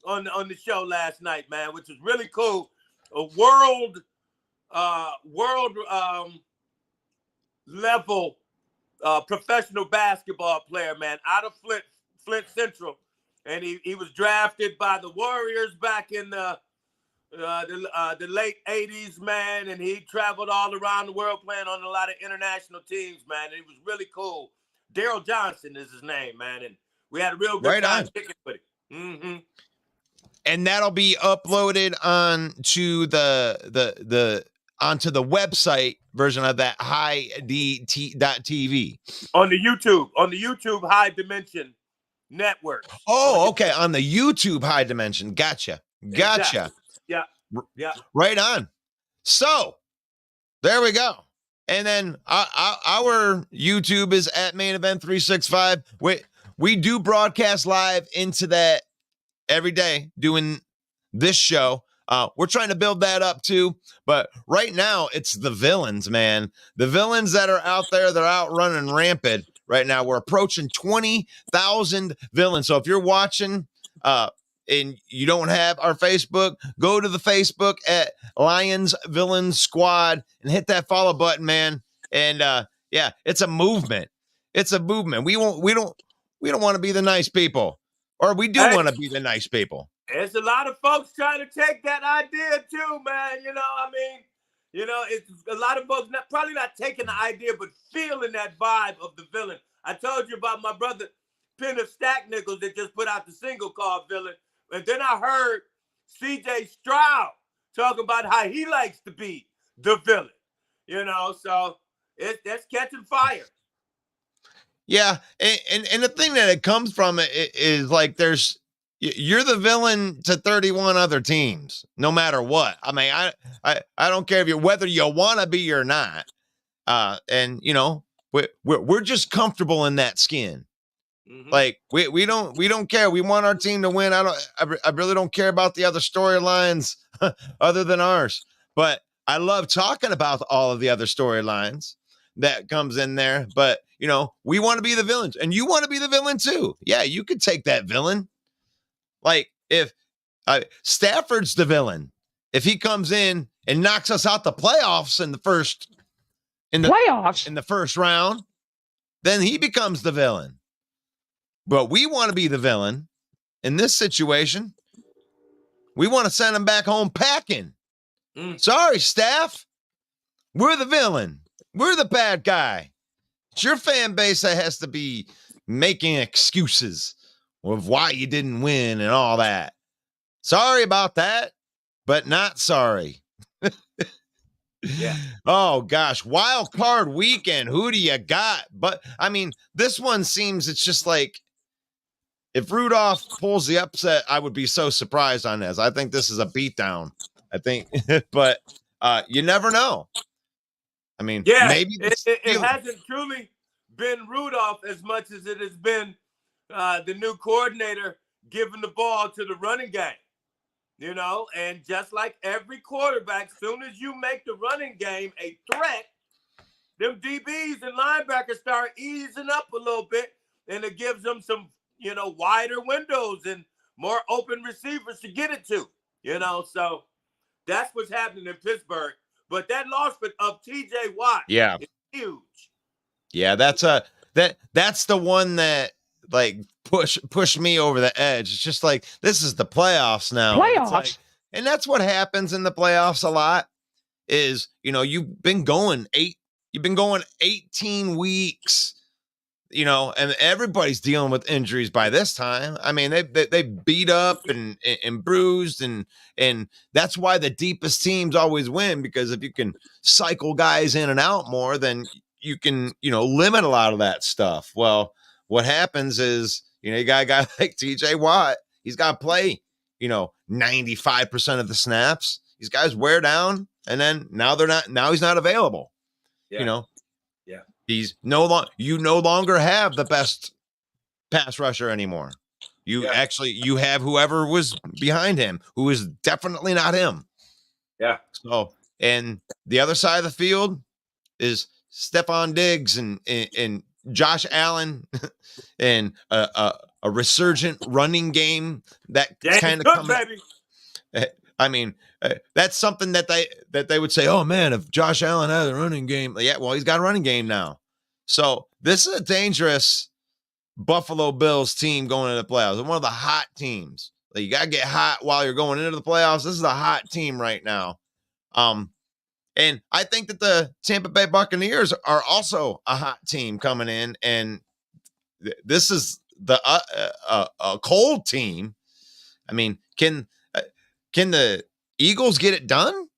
on the show last night, man, which was really cool. A world level professional basketball player, man, out of Flint Central, and he was drafted by the Warriors back in the late 80s, man, and he traveled all around the world playing on a lot of international teams, man, and it was really cool. Daryl Johnson is his name, man, and we had a real good time kicking with him. Mm-hmm. And that'll be uploaded on to the onto the website version of that highdt.tv. On the YouTube High Dimension Network. Oh, okay. On the YouTube High Dimension. Gotcha. Exactly. Yeah. Right on. So there we go. And then our YouTube is at Main Event 365. We do broadcast live into that every day doing this show. We're trying to build that up too. But right now, it's the villains, man. The villains that are out there, they're out running rampant right now. We're approaching 20,000 villains. So if you're watching and you don't have our Facebook, go to the Facebook at Lions Villains Squad and hit that follow button, man. And yeah, it's a movement. It's a movement. We don't want to be the nice people, or we do want to be the nice people. There's a lot of folks trying to take that idea too, man. It's a lot of folks probably not taking the idea, but feeling that vibe of the villain. I told you about my brother Penn Stack Nichols that just put out the single called Villain. And then I heard CJ Stroud talk about how he likes to be the villain. So that's catching fire. Yeah, and the thing that it comes from is like you're the villain to 31 other teams, no matter what. I mean, I don't care whether you want to be or not. And we're just comfortable in that skin. Mm-hmm. Like we don't care. We want our team to win. I really don't care about the other storylines other than ours. But I love talking about all of the other storylines that comes in there. But we want to be the villains, and you want to be the villain too. Yeah, you could take that villain. Like if Stafford's the villain, if he comes in and knocks us out the playoffs in the first round, then he becomes the villain. But we want to be the villain in this situation. We want to send him back home packing. Sorry, Staff. We're the villain. We're the bad guy. It's your fan base that has to be making excuses of why you didn't win and all that. Sorry about that, but not sorry. Yeah. Oh, gosh. Wildcard weekend. Who do you got? But, I mean, this one seems it's just like, if Rudolph pulls the upset, I would be so surprised on this. I think this is a beatdown. I think, but you never know. I mean, maybe it hasn't truly been Rudolph as much as it has been the new coordinator giving the ball to the running game. And just like every quarterback, soon as you make the running game a threat, them DBs and linebackers start easing up a little bit, and it gives them some wider windows and more open receivers to get it to, so that's what's happening in Pittsburgh. But that loss of TJ Watt is huge. Yeah, that's the one that like push me over the edge. It's just like, this is the playoffs now. And that's what happens in the playoffs a lot is, you've been going 18 weeks. And everybody's dealing with injuries by this time. I mean, they beat up and bruised, and that's why the deepest teams always win, because if you can cycle guys in and out more, then you can, limit a lot of that stuff. Well, what happens is, you got a guy like TJ Watt, he's got to play, 95% of the snaps. These guys wear down, and then now he's not available. Yeah. He's no longer have the best pass rusher anymore. You have whoever was behind him, who is definitely not him. Yeah. So, and the other side of the field is Stephon Diggs and Josh Allen and a resurgent running game that kind of comes. I mean, that's something that they would say, oh man, if Josh Allen had a running game, yeah, well, he's got a running game now. So this is a dangerous Buffalo Bills team going into the playoffs. They're one of the hot teams. Like, you got to get hot while you're going into the playoffs. This is a hot team right now. And I think that the Tampa Bay Buccaneers are also a hot team coming in, and this is a cold team. I mean, can the Eagles get it done?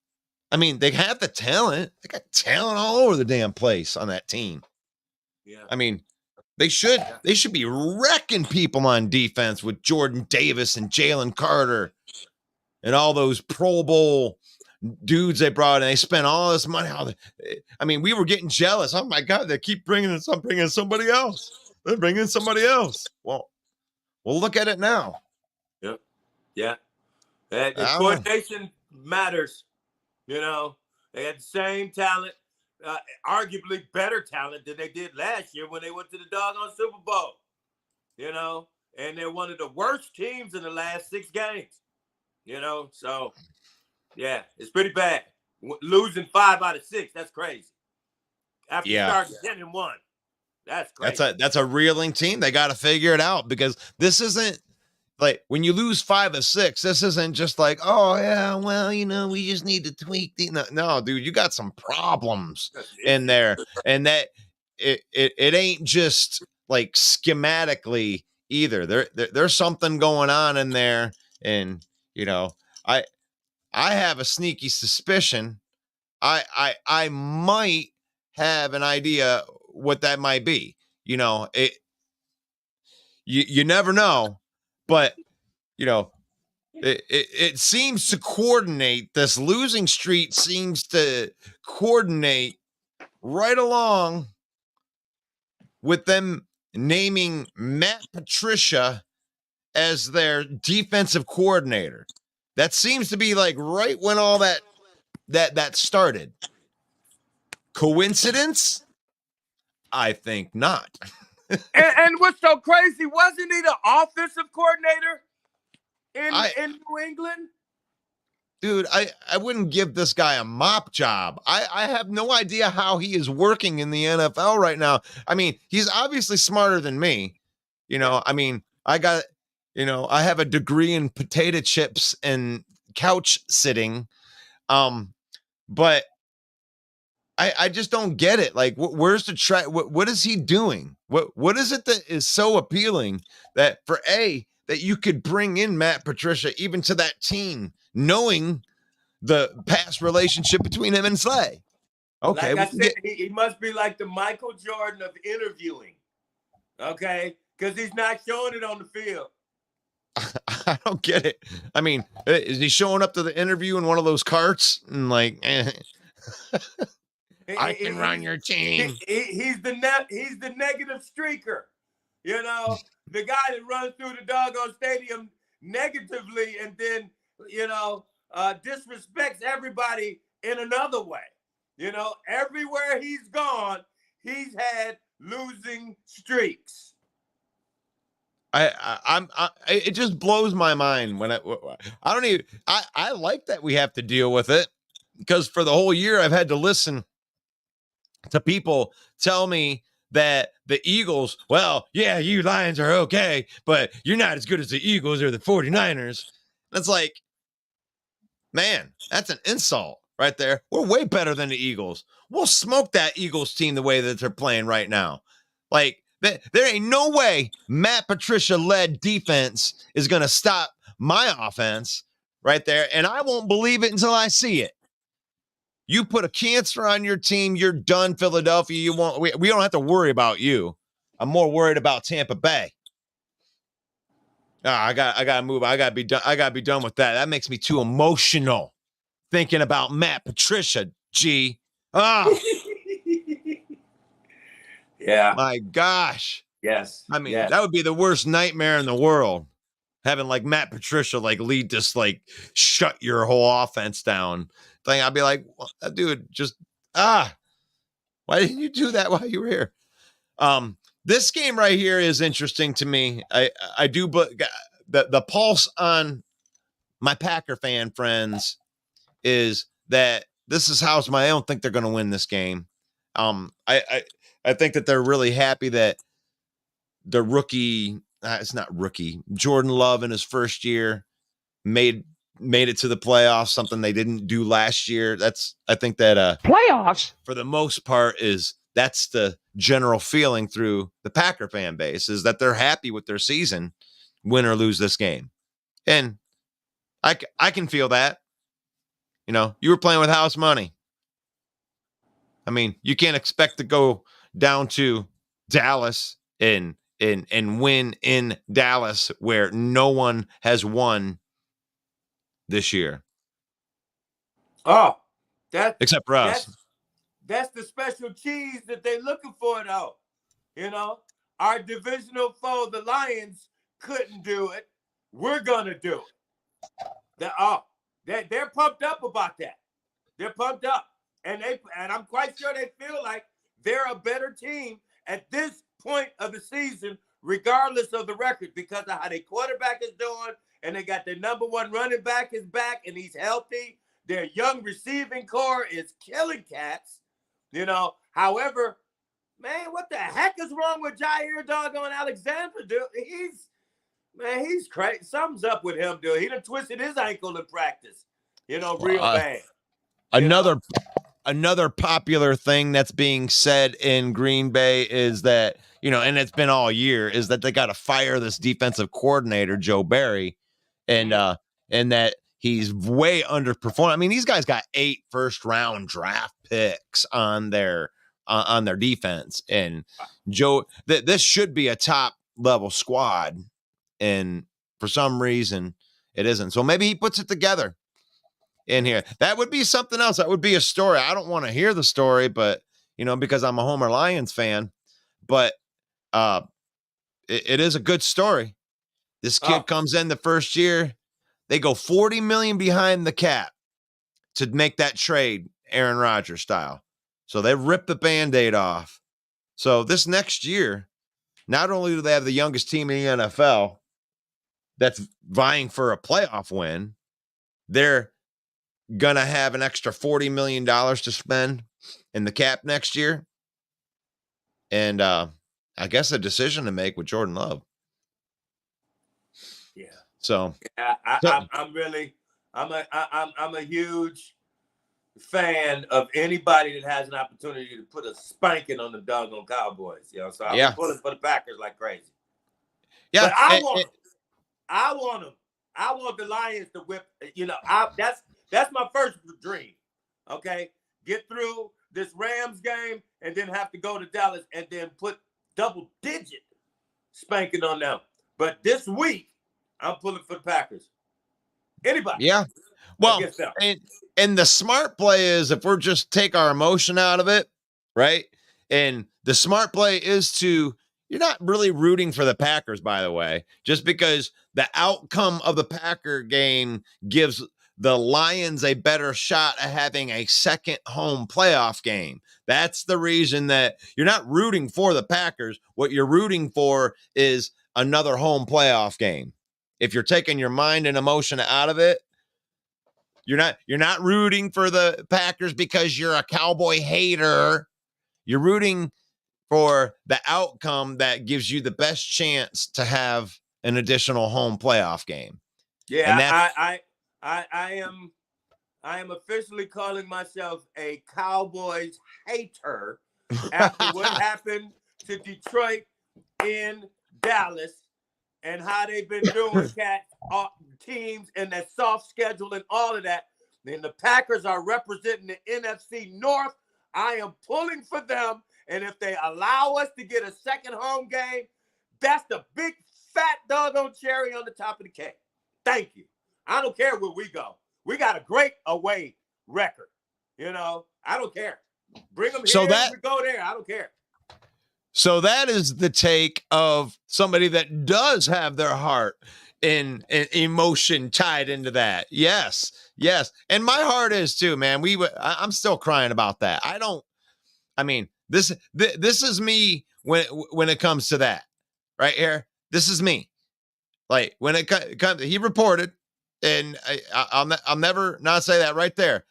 I mean, they have the talent. They got talent all over the damn place on that team. Yeah. I mean, they should be wrecking people on defense with Jordan Davis and Jalen Carter and all those Pro Bowl dudes they brought in. They spent all this money. I mean, we were getting jealous. Oh my God, they keep bringing somebody else. They're bringing somebody else. Well, look at it now. Yep. Yeah. The coordination matters. You know, they had the same talent, arguably better talent than they did last year when they went to the doggone Super Bowl. You know, and they're one of the worst teams in the last 6 games. You know, so yeah, it's pretty bad. Losing 5 out of 6, that's crazy. After starting 10-1, that's crazy. That's a reeling team. They got to figure it out, because this isn't like when you lose 5 of 6. This isn't just like, oh yeah, well, you know, we just need to tweak the. No, dude, you got some problems in there, and that it ain't just like schematically either. There's something going on in there, and you know, I have a sneaky suspicion. I might have an idea what that might be. You know, you never know, but you know, it seems to coordinate. This losing streak seems to coordinate right along with them naming Matt Patricia as their defensive coordinator. That seems to be like right when all that started. Coincidence? I think not. and what's so crazy, wasn't he the offensive coordinator in New England? Dude, I wouldn't give this guy a mop job. I have no idea how he is working in the NFL right now. I mean, he's obviously smarter than me. You know, I mean, I have a degree in potato chips and couch sitting. But I just don't get it. Like, where's the track? What is he doing? What is it that is so appealing that that you could bring in Matt Patricia even to that team, knowing the past relationship between him and Slay? Okay, like I said, he must be like the Michael Jordan of interviewing. Okay, because he's not showing it on the field. I don't get it. I mean, is he showing up to the interview in one of those carts and like, I can run your team? He's the negative streaker. You know, the guy that runs through the doggone stadium negatively and then, you know, disrespects everybody in another way. You know, everywhere he's gone, he's had losing streaks. It just blows my mind when I like that we have to deal with it, because for the whole year I've had to listen to people tell me that the Eagles, well, yeah, you Lions are okay, but you're not as good as the Eagles or the 49ers. And it's like, man, that's an insult right there. We're way better than the Eagles. We'll smoke that Eagles team the way that they're playing right now. Like, there ain't no way Matt Patricia-led defense is going to stop my offense right there, and I won't believe it until I see it. You put a cancer on your team, you're done, Philadelphia. We don't have to worry about you. I'm more worried about Tampa Bay. I got to move. I got to be done. I got to be done with that. That makes me too emotional thinking about Matt Patricia. G. Yeah. My gosh. Yes. I mean, that would be the worst nightmare in the world. Having like Matt Patricia like lead this like shut your whole offense down thing. I'd be like, well, dude, just why didn't you do that while you were here? This game right here is interesting to me. I do, but the pulse on my Packer fan friends is that this is house. I don't think they're going to win this game. I think that they're really happy that the rookie, it's not rookie, Jordan Love in his first year made it to the playoffs, something they didn't do last year. I think that playoffs for the most part that's the general feeling through the Packer fan base, is that they're happy with their season, win or lose this game. And I can feel that. You know, you were playing with house money. I mean, you can't expect to go down to Dallas and win in Dallas where no one has won this year. Oh, that except for us. That's the special cheese that they're looking for, though. You know, our divisional foe, the Lions, couldn't do it. We're gonna do it. They're pumped up about that. They're pumped up, and I'm quite sure they feel like they're a better team at this point of the season, regardless of the record, because of how their quarterback is doing, and they got their number one running back is back, and he's healthy. Their young receiving core is killing cats. You know, however, man, what the heck is wrong with Jair doggone Alexander, dude? He's crazy. Something's up with him, dude. He done twisted his ankle in practice, you know, real bad. Another popular thing that's being said in Green Bay is that, you know, and it's been all year, is that they got to fire this defensive coordinator, Joe Barry, and that he's way underperforming. I mean, these guys got 8 first-round draft picks on their defense, and this should be a top-level squad, and for some reason it isn't. So maybe he puts it together in here. That would be something else. That would be a story. I don't want to hear the story, but, you know, because I'm a Homer Lions fan, but it is a good story. This kid comes in the first year. They go $40 million behind the cap to make that trade, Aaron Rodgers style. So they rip the Band-Aid off. So this next year, not only do they have the youngest team in the NFL that's vying for a playoff win, they're going to have an extra $40 million to spend in the cap next year. And I guess a decision to make with Jordan Love. Yeah. So I'm a huge fan of anybody that has an opportunity to put a spanking on the doggone Cowboys. You know, so I'm pulling for the Packers like crazy. Yeah, but I want them. I want the Lions to whip. You know, that's my first dream. Okay, get through this Rams game and then have to go to Dallas and then put double-digit spanking on them. But this week, I'm pulling for the Packers. Anybody? Yeah. Well, and the smart play is, if we're just take our emotion out of it, right? And the smart play is to, you're not really rooting for the Packers, by the way, just because the outcome of the Packer game gives the Lions a better shot at having a second home playoff game. That's the reason that you're not rooting for the Packers. What you're rooting for is another home playoff game. If you're taking your mind and emotion out of it, you're not rooting for the Packers because you're a Cowboy hater. You're rooting for the outcome that gives you the best chance to have an additional home playoff game. Yeah, I am officially calling myself a Cowboys hater after what happened to Detroit in Dallas and how they've been doing teams and that soft schedule and all of that. And the Packers are representing the NFC North. I am pulling for them. And if they allow us to get a second home game, that's the big fat doggone cherry on the top of the cake. Thank you. I don't care where we go. We got a great away record. You know, I don't care. Bring them here. We go there. I don't care. So that is the take of somebody that does have their heart and emotion tied into that. Yes. And my heart is too, man. I'm still crying about that. This is me when it comes to that right here. This is me. Like when it comes, he reported, and I'll never not say that right there.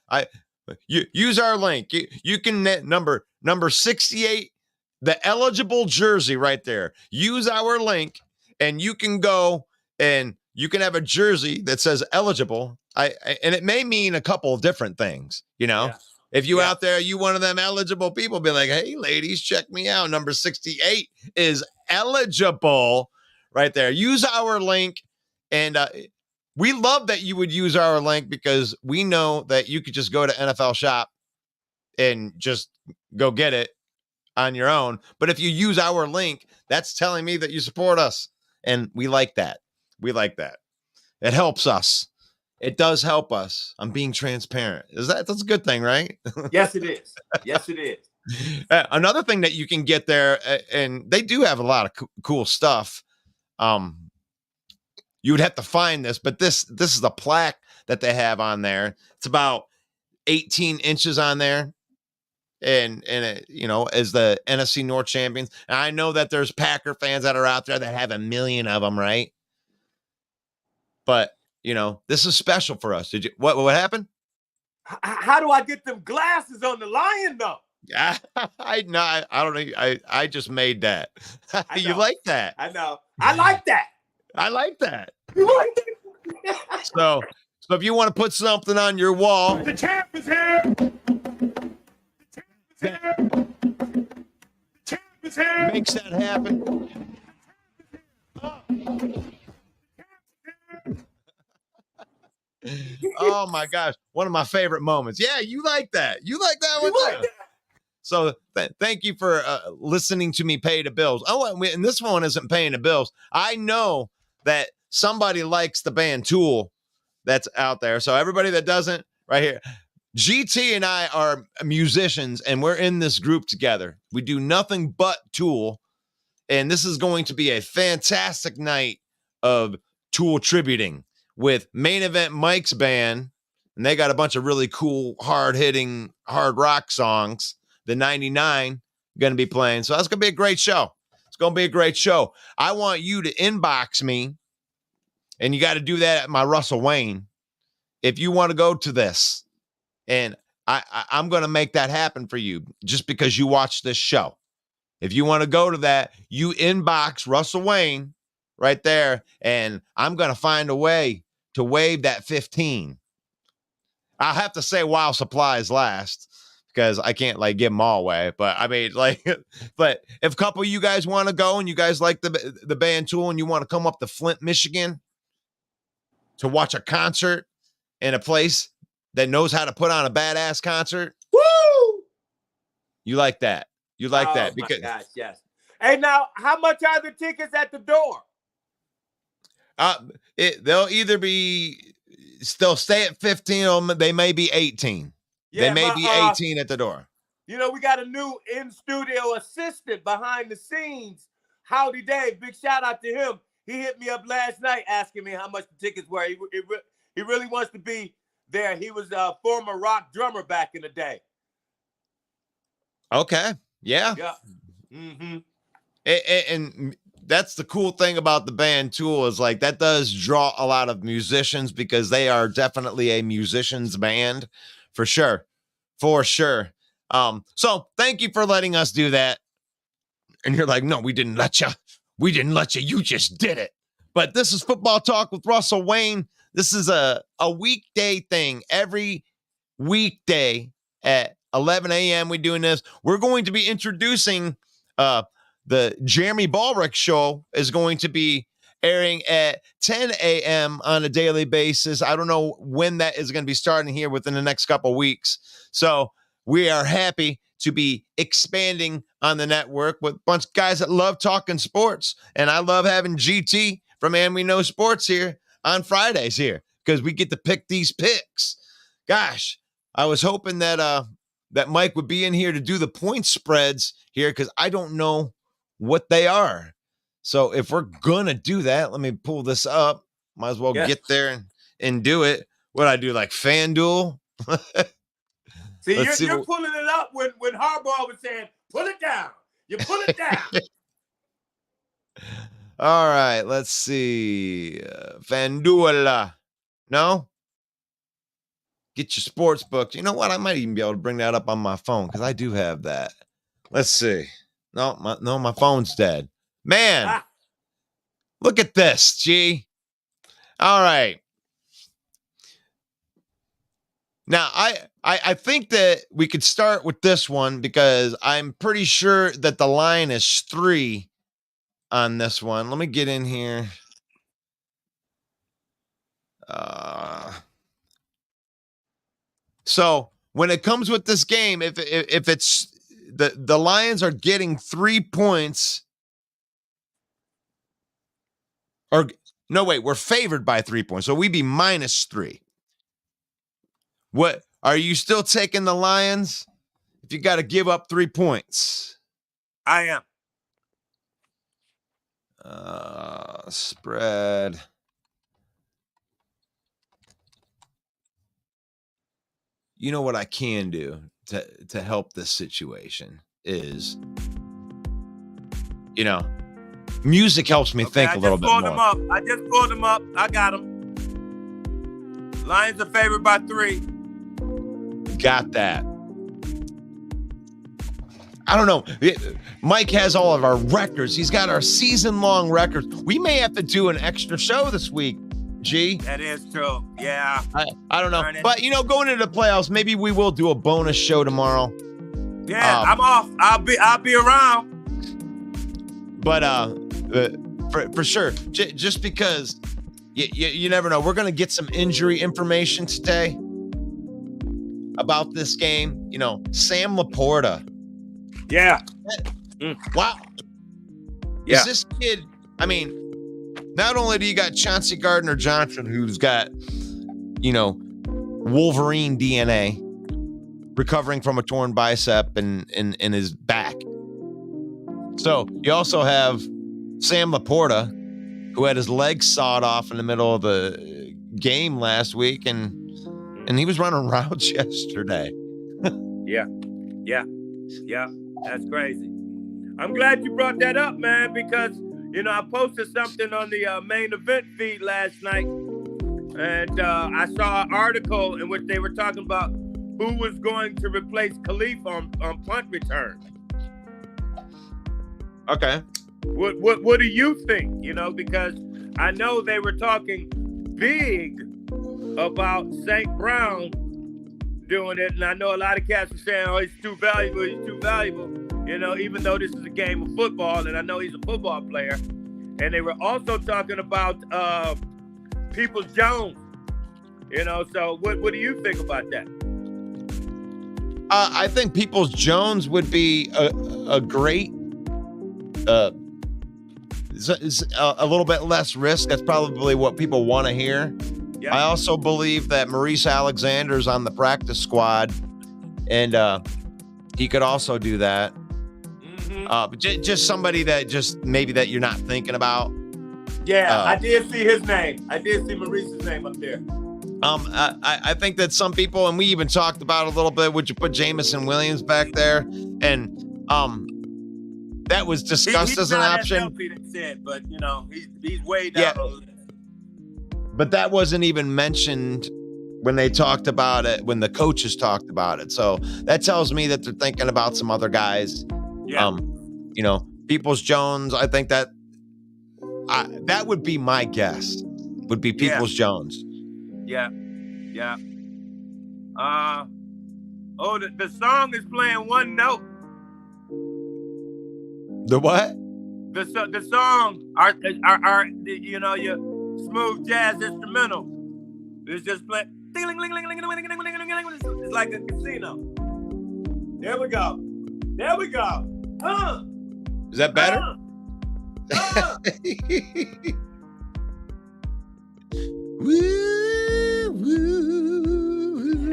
You use our link. You can number 68, the eligible jersey right there. Use our link, and you can go and you can have a jersey that says eligible. And it may mean a couple of different things, you know. Yeah. If you out there, you one of them eligible people, be like, hey, ladies, check me out. Number 68 is eligible right there. Use our link, and we love that you would use our link because we know that you could just go to NFL Shop and just go get it on your own. But if you use our link, that's telling me that you support us. And we like that. We like that. It helps us. It does help us. I'm being transparent. That's a good thing, right? Yes, it is. Yes, it is. Another thing that you can get there, and they do have a lot of cool stuff. You would have to find this, but this is the plaque that they have on there. It's about 18 inches on there. And it, as the NFC North champions. And I know that there's Packer fans that are out there that have a million of them, right? But this is special for us. Did you? What happened? How do I get them glasses on the lion though? I don't know. I just made that. You like that? I know. I like that. I like that. You like that? So if you want to put something on your wall, The champ is here. makes that happen. Oh my gosh, one of my favorite moments. Yeah, you like that. You like that one too. So thank you for listening to me pay the bills. Oh, and this one isn't paying the bills. I know that somebody likes the band Tool that's out there. So everybody that doesn't, right here, GT and I are musicians, and we're in this group together. We do nothing but Tool, and this is going to be a fantastic night of Tool tributing with Main Event Mike's band, and they got a bunch of really cool, hard-hitting, hard rock songs. The 99 going to be playing, so that's going to be a great show. It's going to be a great show. I want you to inbox me, and you got to do that at my Russell Wayne if you want to go to this. And I'm going to make that happen for you just because you watch this show. If you want to go to that, you inbox Russell Wayne right there, and I'm going to find a way to waive that 15. I'll have to say while supplies last because I can't give them all away. But I mean, but if a couple of you guys want to go and you guys like the band Tool and you want to come up to Flint, Michigan to watch a concert in a place that knows how to put on a badass concert. Woo! You like that. You like that. Because my gosh, yes. Hey, now, how much are the tickets at the door? They'll either they'll stay at 15 or they may be 18. Yeah, they may be 18 at the door. We got a new in-studio assistant behind the scenes. Howdy Dave, big shout out to him. He hit me up last night asking me how much the tickets were. He really wants to be there. He was a former rock drummer back in the day. Okay. Yeah. Yeah. Mm-hmm. And that's the cool thing about the band Tool is that does draw a lot of musicians because they are definitely a musician's band for sure. For sure. So thank you for letting us do that. And you're like, no, we didn't let you. We didn't let you. You just did it. But this is Football Talk with Russell Wayne. This is a weekday thing. Every weekday at 11 a.m. we're doing this. We're going to be introducing the Jeremy Ballrick show is going to be airing at 10 a.m. on a daily basis. I don't know when that is going to be starting here within the next couple of weeks. So we are happy to be expanding on the network with a bunch of guys that love talking sports. And I love having GT from And We Know Sports here on Fridays here because we get to pick these picks. Gosh, I was hoping that that Mike would be in here to do the point spreads here because I don't know what they are. So if we're going to do that, let me pull this up. Might as well get there and do it. What I do, FanDuel? See, you're pulling it up when Harbaugh was saying, pull it down. You pull it down. All right, let's see. FanDuel. No? Get your sports book. You know what? I might even be able to bring that up on my phone because I do have that. Let's see. No, my phone's dead. Man, look at this, G. All right. Now, I think that we could start with this one because I'm pretty sure that the line is 3 on this one. Let me get in here. So when it comes with this game, if it's the Lions are getting 3 points, or no, wait, we're favored by 3 points, so we'd be -3. What are you still taking the Lions? If you got to give up 3 points, I am. Spread. You know what I can do to help this situation is, music helps me think a little bit more. I just pulled them up. I got them. Lions are favored by 3. Got that. I don't know. Mike has all of our records. He's got our season-long records. We may have to do an extra show this week, G. That is true. Yeah. I don't know. But, going into the playoffs, maybe we will do a bonus show tomorrow. Yeah, I'm off. I'll be around. But for sure, just because you never know. We're going to get some injury information today about this game. Sam Laporta. Yeah. Wow. Yeah. Is this kid, not only do you got Chauncey Gardner-Johnson, who's got, Wolverine DNA, recovering from a torn bicep in his back. So you also have Sam Laporta, who had his legs sawed off in the middle of the game last week, and he was running routes yesterday. Yeah. That's crazy. I'm glad you brought that up, man, because, I posted something on the main event feed last night, and I saw an article in which they were talking about who was going to replace Khalif on punt return. Okay. What do you think? Because I know they were talking big about St. Brown doing it, and I know a lot of cats are saying, "Oh, he's too valuable. Even though this is a game of football, and I know he's a football player." And they were also talking about Peoples-Jones. So what do you think about that? I think Peoples-Jones would be a great. It's a little bit less risk. That's probably what people want to hear. Yeah. I also believe that Maurice Alexander's on the practice squad, and he could also do that. Mm-hmm. Just somebody that maybe that you're not thinking about. Yeah, I did see his name. I did see Maurice's name up there. I think that some people, and we even talked about a little bit, would you put Jamison Williams back there? And that was discussed as an option. But he's way down the list. But that wasn't even mentioned when they talked about it, when the coaches talked about it. So that tells me that they're thinking about some other guys. Yeah. Peoples-Jones, I think that would be my guess, would be Peoples-Jones. Yeah. The song is playing one note. The what? The song, our your smooth jazz instrumental is just playing. It's like a casino. There we go. Is that better? Woo, woo.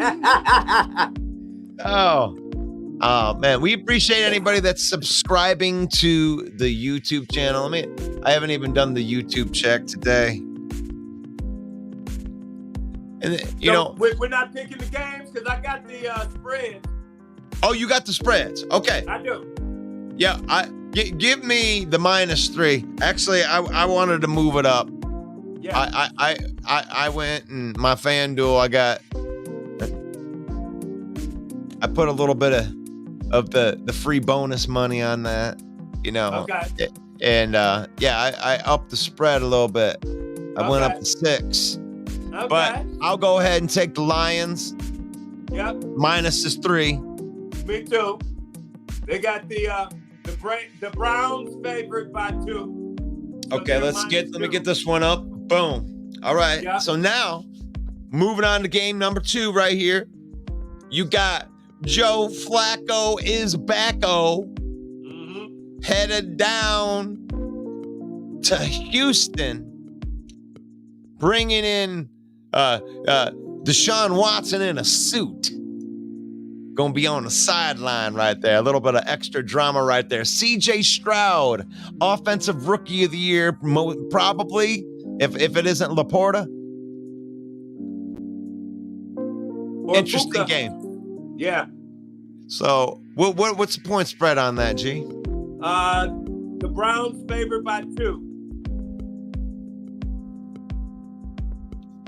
Oh man, we appreciate anybody that's subscribing to the YouTube channel. I haven't even done the YouTube check today. And we're not picking the games because I got the spreads. Oh, you got the spreads. Okay. I do. Yeah, give me the -3. Actually, I wanted to move it up. Yeah. I went and my FanDuel, I put a little bit of the free bonus money on that, Okay. And I upped the spread a little bit. I went up to 6. Okay. But I'll go ahead and take the Lions. Yep. -3. Me too. They got the Browns favored by 2. Okay, let me get this one up. Boom. All right. Yeah. So now, moving on to game number 2 right here. You got Joe Flacco is back-o, headed down to Houston, bringing in Deshaun Watson in a suit. Gonna be on the sideline right there. A little bit of extra drama right there. CJ Stroud, offensive rookie of the year, probably, if it isn't Laporta. Or Interesting Puka. game. Yeah. So what's the point spread on that, G? The Browns favored by 2.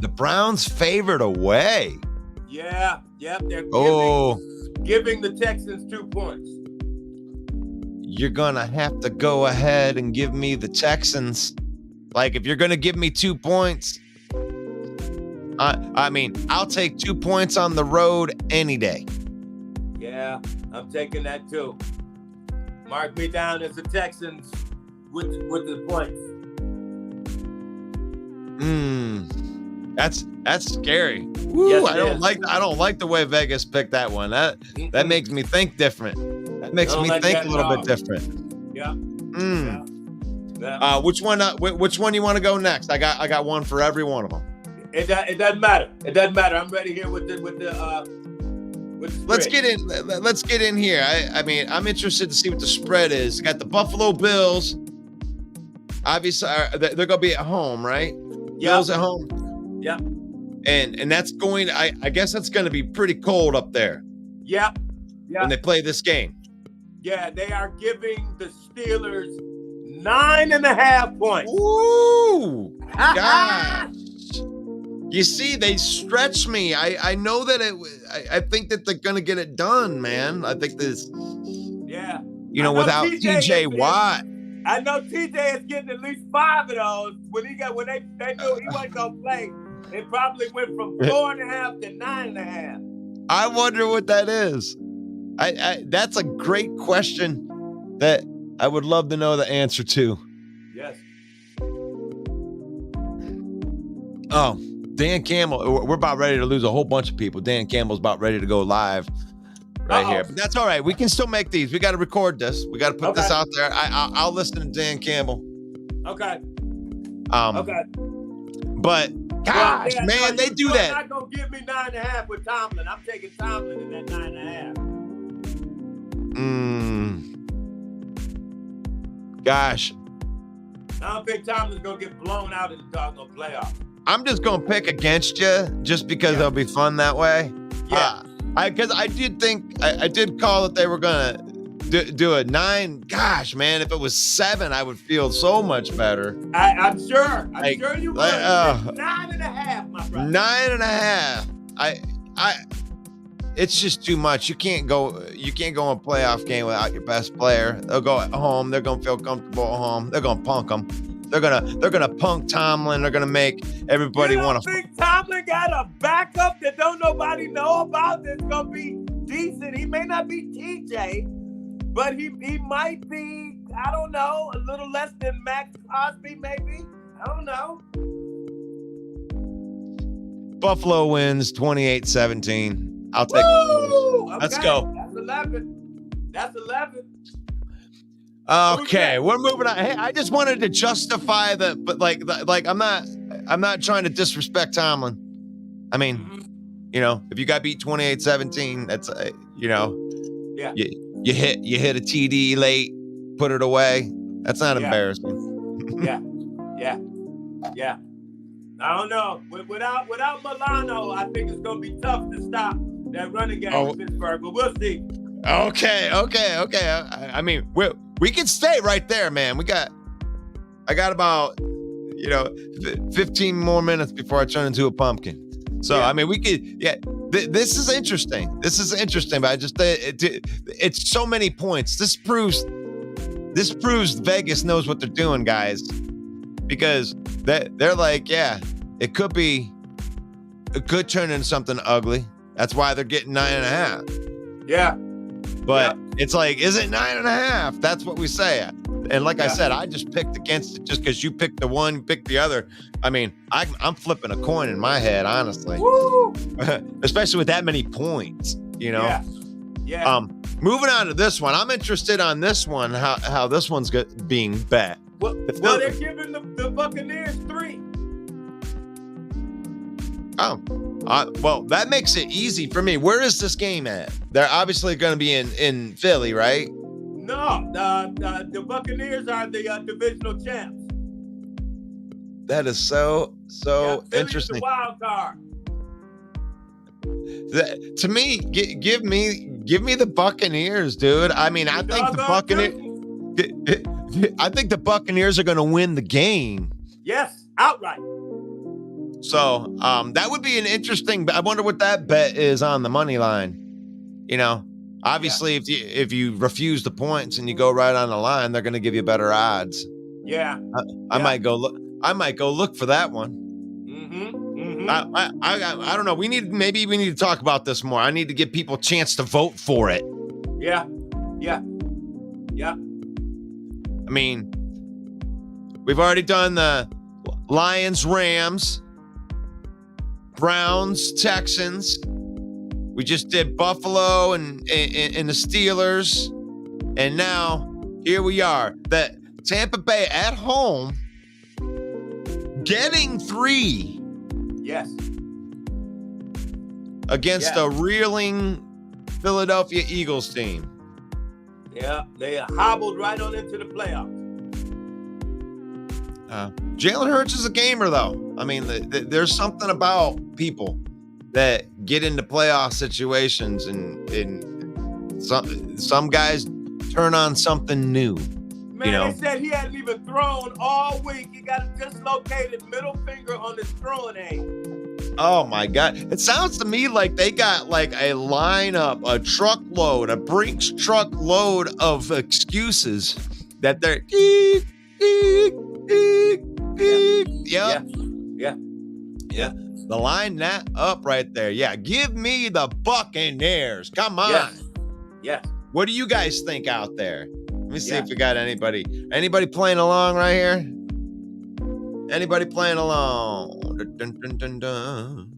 The Browns favored away. Yeah. Yep. They're giving the Texans 2 points. You're gonna have to go ahead and give me the Texans. Like, if you're gonna give me 2 points, I mean, I'll take 2 points on the road any day. Yeah, I'm taking that too. Mark me down as the Texans with the points. That's scary. Woo, Yes, I don't like the way Vegas picked that one. That makes me think different. That makes me think a little bit different. Yeah. Yeah. Which one you want to go next? I got one for every one of them. It doesn't matter. It doesn't matter. I'm ready here with the Let's get in. Let's get in here. I mean, I'm interested to see what the spread is. Got the Buffalo Bills. Obviously, they're going to be at home, right? Yeah. Bills at home. Yeah. And that's going. I guess that's going to be pretty cold up there. Yeah. Yeah. When they play this game. Yeah, they are giving the Steelers 9.5 points. Ooh, gosh. You see, they stretch me. I know that I think that they're going to get it done, man. I think this. Yeah. Without TJ Watt. I know TJ is getting at least 5 of those. When they knew he wasn't gonna play, it probably went from 4.5 to 9.5. I wonder what that is. That's a great question that I would love to know the answer to. Yes. Oh, Dan Campbell. We're about ready to lose a whole bunch of people. Dan Campbell's about ready to go live. Right here, but that's all right. We can still make these. We got to record this. We got to put this out there. I'll listen to Dan Campbell. Okay. Okay. But gosh, man, they do that. You're not gonna give me 9.5 with Tomlin. I'm taking Tomlin in that 9.5. Gosh. I don't think Tomlin's gonna get blown out in the doggone playoffs. I'm just gonna pick against you just because it'll be fun that way. Yeah. Because I did think I did call that they were gonna do a 9. Gosh, man, if it was 7, I would feel so much better. I'm sure. I'm sure you would. 9.5, my brother. 9.5. It's just too much. You can't go in a playoff game without your best player. They'll go at home. They're gonna feel comfortable at home. They're gonna punk them. They're gonna punk Tomlin. They're gonna make everybody want to. You think Tomlin got a backup that don't nobody know about that's gonna be decent? He may not be TJ, but he might be. I don't know, a little less than Max Crosby, maybe. I don't know. Buffalo wins 28-17. I'll take. Okay. Let's go. That's 11. Okay, we're moving on. Hey, I just wanted to justify but like I'm not trying to disrespect Tomlin. I mean, if you got beat 28-17, that's Yeah. You hit a TD late, put it away. That's not embarrassing. Yeah. I don't know. Without Milano, I think it's gonna be tough to stop that running game in Pittsburgh, but we'll see. Okay. I mean, we can stay right there, man. I got about 15 more minutes before I turn into a pumpkin. So I mean, we could. This is interesting. But I just it's so many points. This proves Vegas knows what they're doing, guys, because they're like, it could turn into something ugly. That's why they're getting 9.5. Yeah. But it's like, is it 9.5? That's what we say. And like I said, I just picked against it just because you picked the one, picked the other. I mean, I'm flipping a coin in my head, honestly. Woo! Especially with that many points, you know? Yeah. Moving on to this one. I'm interested on this one, how this one's being bet. Well, they're giving the Buccaneers 3. Oh, well, that makes it easy for me. Where is this game at? They're obviously going to be in Philly, right? No, the Buccaneers are the divisional champs. That is so interesting. The wild card. To me, give me the Buccaneers, dude. I mean, I think the Buccaneers are going to win the game. Yes, outright. So, that would be an interesting. I wonder what that bet is on the money line. You know, obviously, if you refuse the points and you go right on the line, they're going to give you better odds. Yeah, I might go look. I might go look for that one. I don't know. Maybe we need to talk about this more. I need to give people a chance to vote for it. Yeah. I mean, we've already done the Lions, Rams, Browns, Texans. We just did Buffalo and the Steelers. And now here we are. The Tampa Bay at home getting 3. Yes. Against a reeling Philadelphia Eagles team. Yeah, they hobbled right on into the playoffs. Jalen Hurts is a gamer, though. I mean, there's something about people that get into playoff situations, and some guys turn on something new. Man, they said he hadn't even thrown all week. He got a dislocated middle finger on his throwing aim. Oh my God. It sounds to me like they got like a lineup, a Brinks truckload of excuses that they're Yeah. The line that up right there. Yeah. Give me the Buccaneers. Come on. Yes. What do you guys think out there? Let me see if we got anybody playing along right here. Anybody playing along? Dun, dun, dun, dun.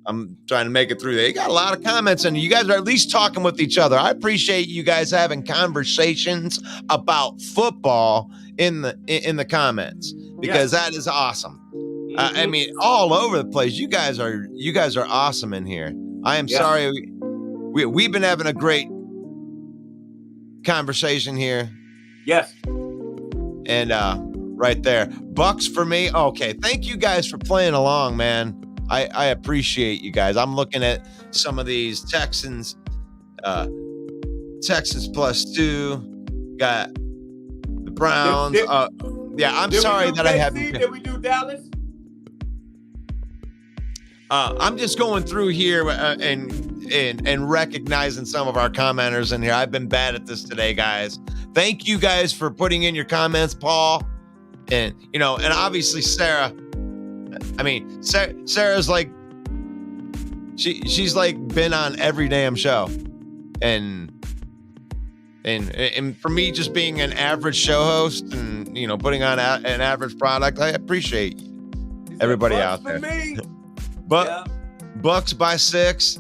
I'm trying to make it through there. You got a lot of comments, and you guys are at least talking with each other. I appreciate you guys having conversations about football in the comments, because that is awesome. I mean, all over the place. You guys are awesome in here. I am sorry. We've been having a great conversation here. Yes. And right there, Bucks for me. Okay, thank you guys for playing along, man. I appreciate you guys. I'm looking at some of these Texans. Texas +2. Got the Browns. I'm sorry that I haven't. Did we do Dallas? I'm just going through here and recognizing some of our commenters in here. I've been bad at this today, guys. Thank you guys for putting in your comments, Paul, and obviously Sarah. I mean, Sarah's like she's like been on every damn show, and for me, just being an average show host and putting on an average product, I appreciate everybody out there. But Bucks by 6.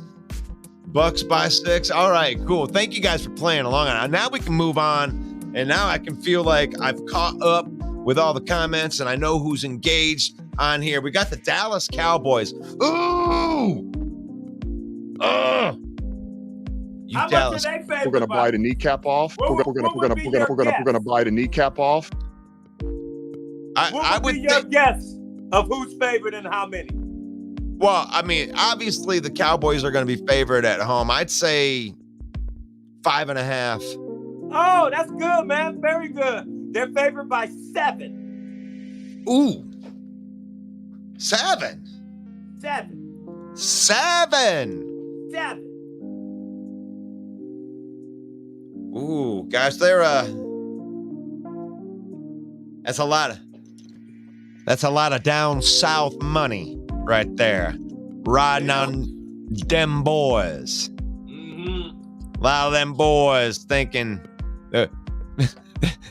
Bucks by 6. All right, cool. Thank you guys for playing along. Now we can move on, and now I can feel like I've caught up with all the comments, and I know who's engaged on here. We got the Dallas Cowboys. Ooh! How Dallas. much are they favored? We're gonna buy the kneecap off. We're gonna buy the kneecap off. I would be your guess of who's favored and how many? Well, I mean, obviously the Cowboys are going to be favored at home. I'd say 5.5. Oh, that's good, man. Very good. They're favored by 7. Ooh. 7. 7. 7. 7. Ooh, gosh, that's a lot of down south money right there, riding on them boys. Mm-hmm. A lot of them boys thinking,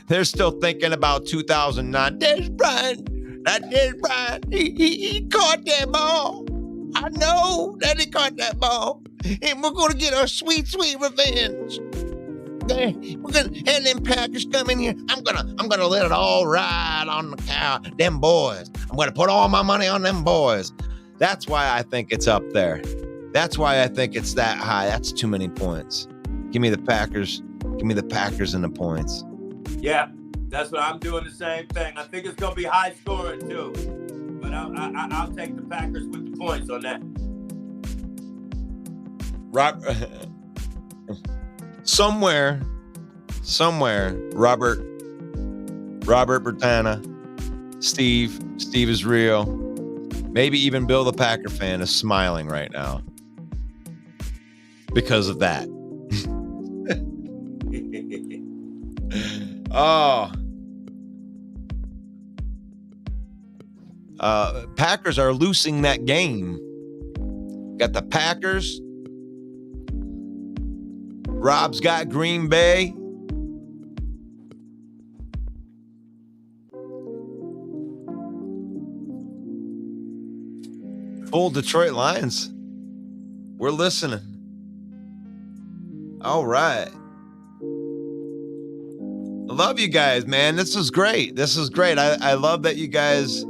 they're still thinking about 2009. There's Brian. There's Brian. He caught that ball. I know that he caught that ball. And we're going to get our sweet, sweet revenge. We're gonna, and them Packers come in here. I'm gonna let it all ride on the cow. Them boys. I'm gonna put all my money on them boys. That's why I think it's up there. That's why I think it's that high. That's too many points. Give me the Packers. Give me the Packers and the points. Yeah, that's what I'm doing. The same thing. I think it's gonna be high scoring too. But I'll take the Packers with the points on that. Somewhere, Robert Bertana, Steve is real. Maybe even Bill the Packer fan is smiling right now because of that. Packers are losing that game. Got the Packers. Rob's got Green Bay. Full Detroit Lions. We're listening. All right. I love you guys, man. This is great. I love that you guys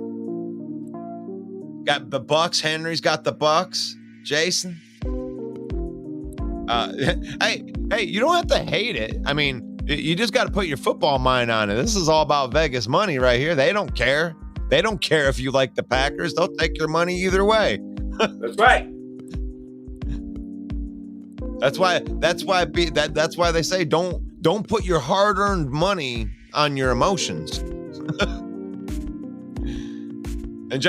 got the Bucks. Henry's got the Bucks. Jason. Hey, you don't have to hate it. I mean, you just got to put your football mind on it. This is all about Vegas money right here. They don't care. They don't care if you like the Packers. They'll take your money either way. That's right. That's why they say don't put your hard-earned money on your emotions. And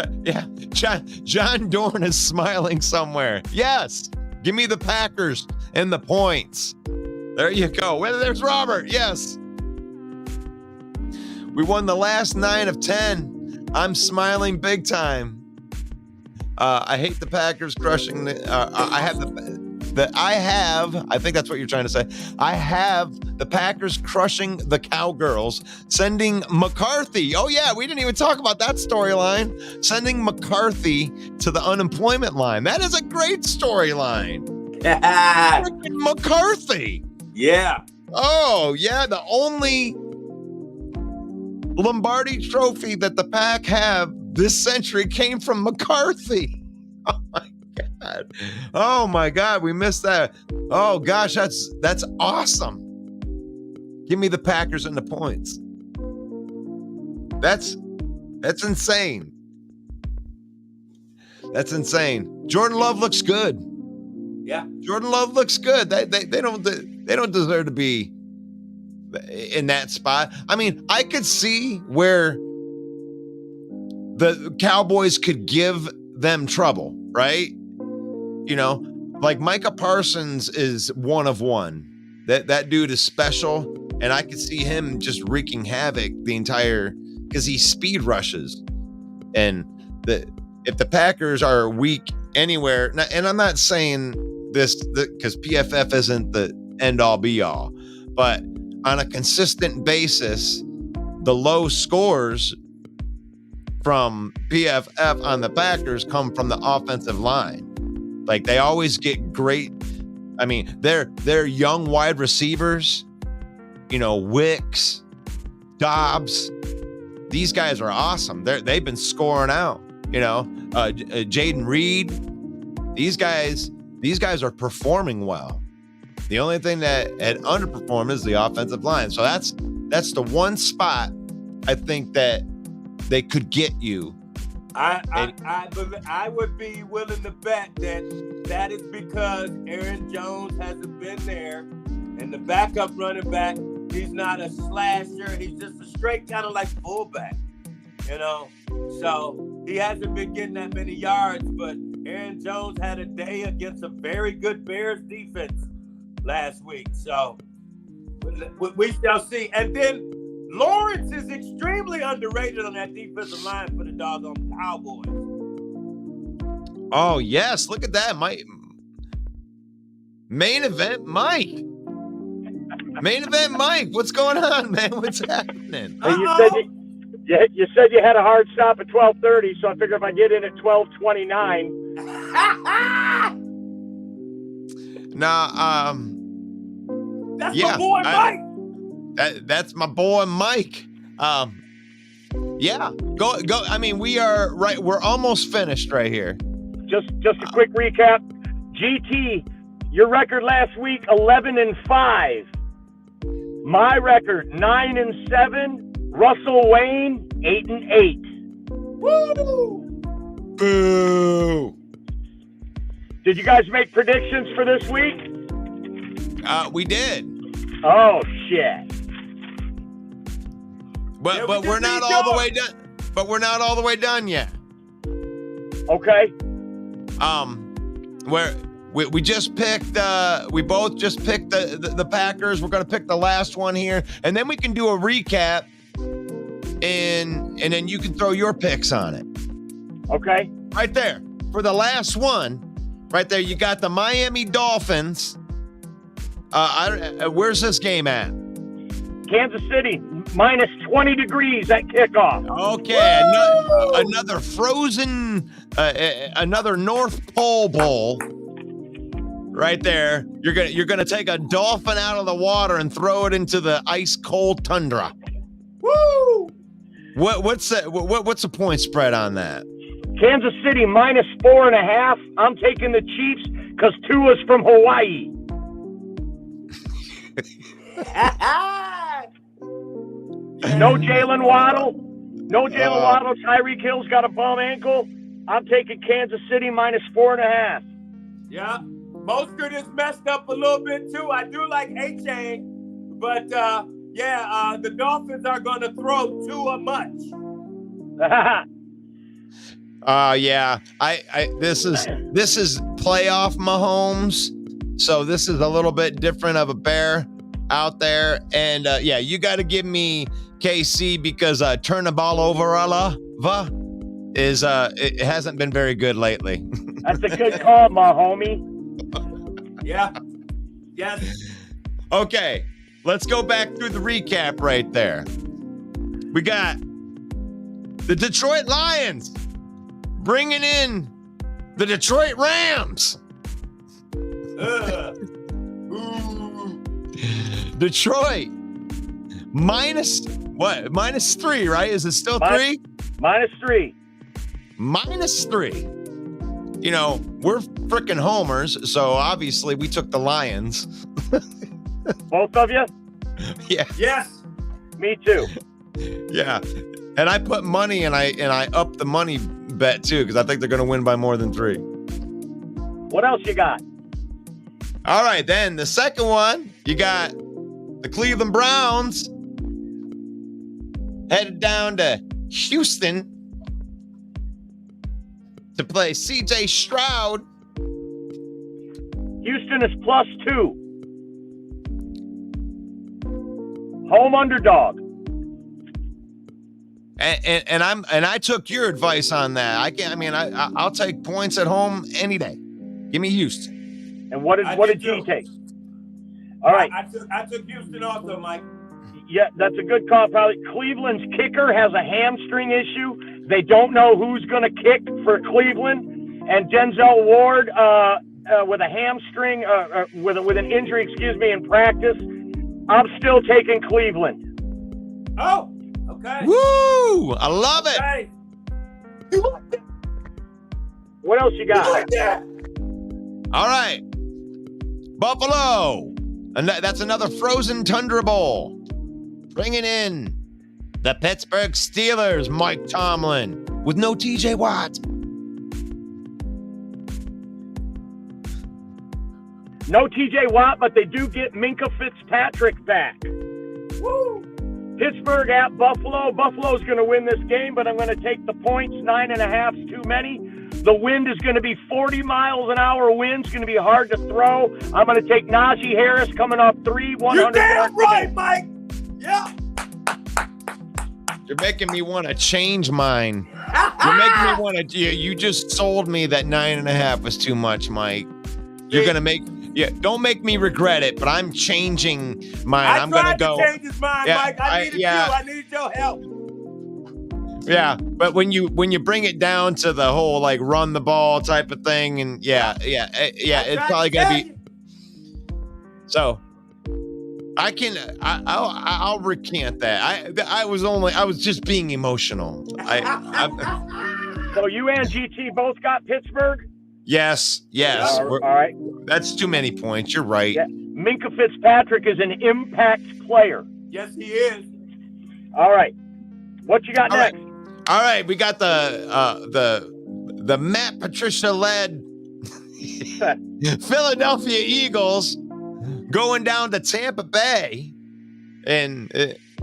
John Dorn is smiling somewhere. Yes, give me the Packers and the points. There you go. Well, there's Robert. Yes. We won the last 9 of 10. I'm smiling big time. I hate the Packers crushing I think that's what you're trying to say. I have the Packers crushing the Cowgirls, sending McCarthy. Oh yeah, we didn't even talk about that storyline. Sending McCarthy to the unemployment line. That is a great storyline. Freaking McCarthy. Yeah. Oh yeah, the only Lombardi trophy that the Pack have this century came from McCarthy. Oh my God, we missed that. Oh gosh, that's awesome. Give me the Packers and the points. That's insane. That's insane. Jordan Love looks good. Yeah. Jordan Love looks good. They don't deserve to be in that spot. I mean, I could see where the Cowboys could give them trouble, right? You know, like Micah Parsons is one of one. That dude is special, and I could see him just wreaking havoc because he speed rushes. And if the Packers are weak anywhere, and I'm not saying this because PFF isn't the end all be all, but on a consistent basis, the low scores from PFF on the Packers come from the offensive line. Like they always get great. I mean, they're young wide receivers, Wicks, Dobbs. These guys are awesome. They've been scoring out, Jaden Reed. These guys are performing well. The only thing that had underperformed is the offensive line. So that's the one spot I think that they could get you. I would be willing to bet that is because Aaron Jones hasn't been there, and the backup running back, he's not a slasher. He's just a straight kind of like fullback, So he hasn't been getting that many yards, but Aaron Jones had a day against a very good Bears defense last week. So we shall see. And then Lawrence is extremely underrated on that defensive line for the doggone Cowboys. Oh, yes. Look at that. Main event Mike. Main event, Mike. What's going on, man? What's happening? Hey, you said you had a hard stop at 12:30, so I figure if I get in at 12:29. Nah, That's yeah, my boy, Mike. that's my boy, Mike. Yeah, go. I mean, we're almost finished right here. Just a quick recap. GT, your record last week 11-5. My record 9-7. Russell Wayne 8-8. Woo! Boo! Did you guys make predictions for this week? We did. Oh shit! But Yeah, we're not all the way done. But we're not all the way done yet. Okay. Where we just picked. We both just picked the Packers. We're gonna pick the last one here, and then we can do a recap. And then you can throw your picks on it. Okay. Right there. For the last one, right there, you got the Miami Dolphins. Where's this game at? Kansas City minus 20 degrees at kickoff. Okay, another frozen, another North Pole Bowl. Right there. You're gonna take a dolphin out of the water and throw it into the ice cold tundra. Woo! What's the point spread on that? Kansas City minus 4.5. I'm taking the Chiefs because Tua's from Hawaii. No Jalen Waddle. No Jalen Waddle. Tyreek Hill's got a bum ankle. I'm taking Kansas City minus 4.5. Yeah. Mostert is messed up a little bit too. I do like HA, but the Dolphins are going to throw Tua much. Yeah. This is playoff Mahomes, so this is a little bit different of a bear out there, and you got to give me KC because turn the ball over, it hasn't been very good lately. That's a good call, my homie. Yeah. Yes. Okay, let's go back through the recap right there. We got the Detroit Lions bringing in the Detroit Rams. Detroit minus 3, right? Is it still 3? Minus 3. Minus 3. You know, we're freaking homers, so obviously we took the Lions. Both of you? Yeah. Yes. Me too. Yeah. And I put money and I upped the money bet too, because I think they're going to win by more than 3. What else you got? All right, then the second one, you got the Cleveland Browns headed down to Houston to play CJ Stroud. Houston is plus 2. Home underdog. And I took your advice on that. I'll take points at home any day. Give me Houston. And what did G take? All right. I took Houston also, Mike. Yeah, that's a good call. Probably Cleveland's kicker has a hamstring issue. They don't know who's going to kick for Cleveland. And Denzel Ward with a hamstring, with an injury, in practice. I'm still taking Cleveland. Oh, okay. Woo! I love it. Okay. What else you got? All right. Buffalo. And that's another frozen Tundra Bowl. Bringing in the Pittsburgh Steelers, Mike Tomlin, with no TJ Watt. No TJ Watt, but they do get Minka Fitzpatrick back. Woo! Pittsburgh at Buffalo. Buffalo's going to win this game, but I'm going to take the points. 9.5 is too many. The wind is going to be 40 miles an hour wind. It's going to be hard to throw. I'm going to take Najee Harris coming off 3 100. You're damn right, Mike. Yeah. You're making me want to change mine. You're making me want to. You just sold me that 9.5 was too much, Mike. You're gonna make Yeah, don't make me regret it, but I'm changing mine. I I'm gonna tried go. to change his mind, Yeah, Mike. I needed you. I needed your help. Yeah, but when you bring it down to the whole like run the ball type of thing, and it's probably gonna be. So I'll recant that. I was just being emotional. So you and GT both got Pittsburgh? Yes. All right. That's too many points. You're right. Yeah. Minka Fitzpatrick is an impact player. Yes, he is. All right. What you got next? All right. We got the Matt Patricia led Philadelphia Eagles going down to Tampa Bay, and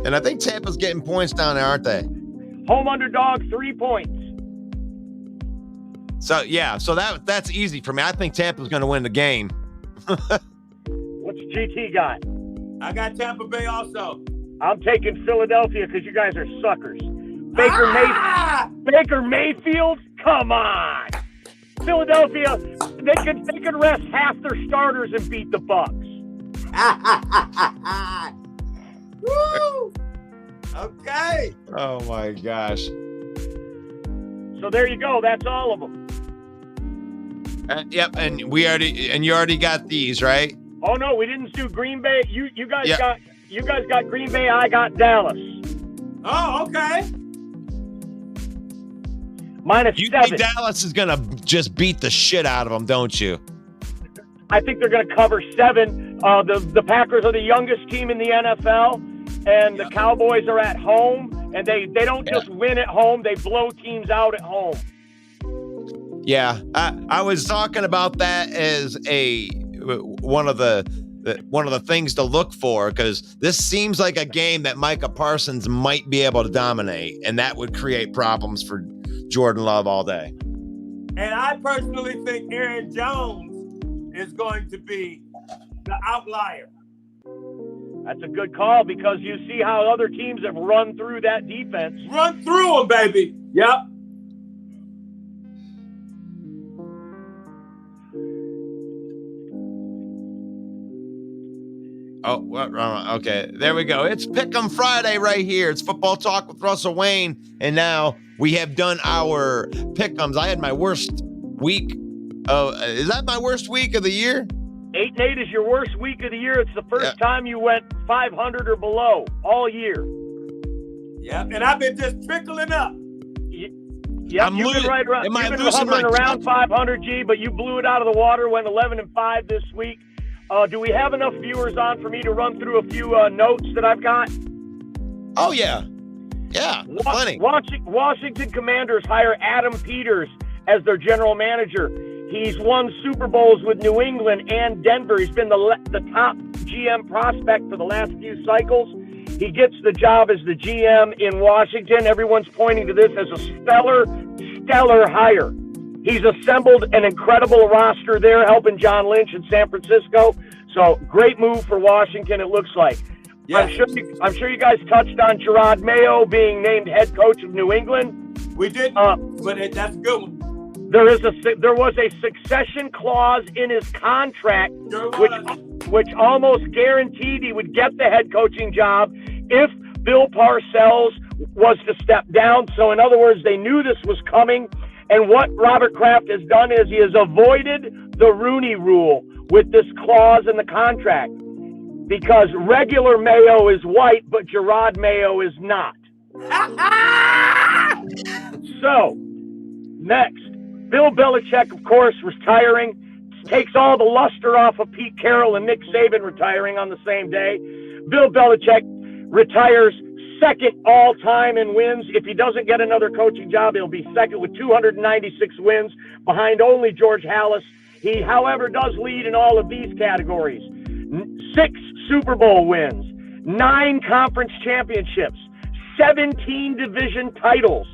I think Tampa's getting points down there, aren't they? Home underdog, 3 points. So that's easy for me. I think Tampa's going to win the game. What's GT got? I got Tampa Bay also. I'm taking Philadelphia because you guys are suckers. Baker Mayfield, come on. Philadelphia, they could rest half their starters and beat the Bucks. Woo! Okay. Oh my gosh. So there you go. That's all of them. Yep, and you already got these, right? Oh no, we didn't do Green Bay. You guys Yep. got Green Bay. I got Dallas. Oh, okay. -7. You think Dallas is gonna just beat the shit out of them, don't you? I think they're going to cover 7. The Packers are the youngest team in the NFL, and the Cowboys are at home, and they don't just win at home; they blow teams out at home. Yeah, I was talking about that as one of the things to look for, because this seems like a game that Micah Parsons might be able to dominate, and that would create problems for Jordan Love all day. And I personally think Aaron Jones is going to be the outlier. That's a good call because you see how other teams have run through that defense. Run through them, baby. Yep. Oh, what? Okay, there we go. It's Pickem Friday right here. It's Football Talk with Russell Wayne, and now we have done our Pickems. I had my worst week. Is that my worst week of the year? 8-8 is your worst week of the year. It's the first time you went 500 or below all year. Yep, and I've been just trickling up. Yep, you've been right around. You've been hovering around 500, G, but you blew it out of the water. Went 11-5 this week. Do we have enough viewers on for me to run through a few notes that I've got? Oh yeah, plenty. Washington Commanders hire Adam Peters as their general manager. He's won Super Bowls with New England and Denver. He's been the top GM prospect for the last few cycles. He gets the job as the GM in Washington. Everyone's pointing to this as a stellar hire. He's assembled an incredible roster there, helping John Lynch in San Francisco. So great move for Washington, it looks like. Yes. I'm sure you guys touched on Gerard Mayo being named head coach of New England. We did, but that's a good one. There was a succession clause in his contract, which almost guaranteed he would get the head coaching job if Bill Parcells was to step down. So in other words, they knew this was coming. And what Robert Kraft has done is he has avoided the Rooney Rule with this clause in the contract, because regular Mayo is white, but Gerard Mayo is not. So, next, Bill Belichick, of course, retiring, takes all the luster off of Pete Carroll and Nick Saban retiring on the same day. Bill Belichick retires second all-time in wins. If he doesn't get another coaching job, he'll be second with 296 wins, behind only George Halas. He, however, does lead in all of these categories. 6 Super Bowl wins, 9 conference championships, 17 division titles.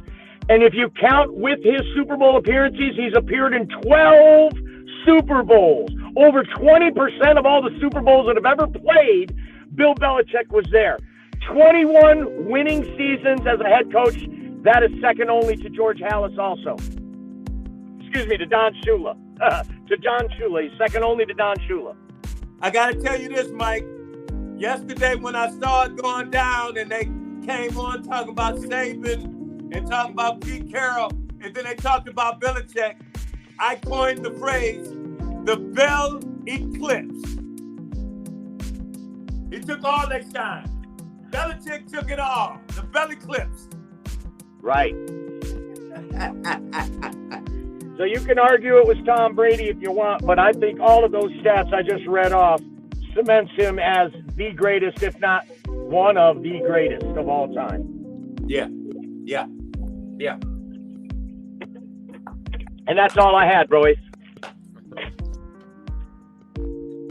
And if you count with his Super Bowl appearances, he's appeared in 12 Super Bowls. Over 20% of all the Super Bowls that have ever played, Bill Belichick was there. 21 winning seasons as a head coach. That is second only to George Halas also. Excuse me, to Don Shula. To Don Shula. He's second only to Don Shula. I got to tell you this, Mike. Yesterday when I saw it going down and they came on talking about Saban and talking about Pete Carroll, and then they talked about Belichick, I coined the phrase, the Bell Eclipse. He took all that shine. Belichick took it all. The Bell Eclipse. Right. So you can argue it was Tom Brady if you want, but I think all of those stats I just read off cements him as the greatest, if not one of the greatest of all time. Yeah. And that's all I had, boys.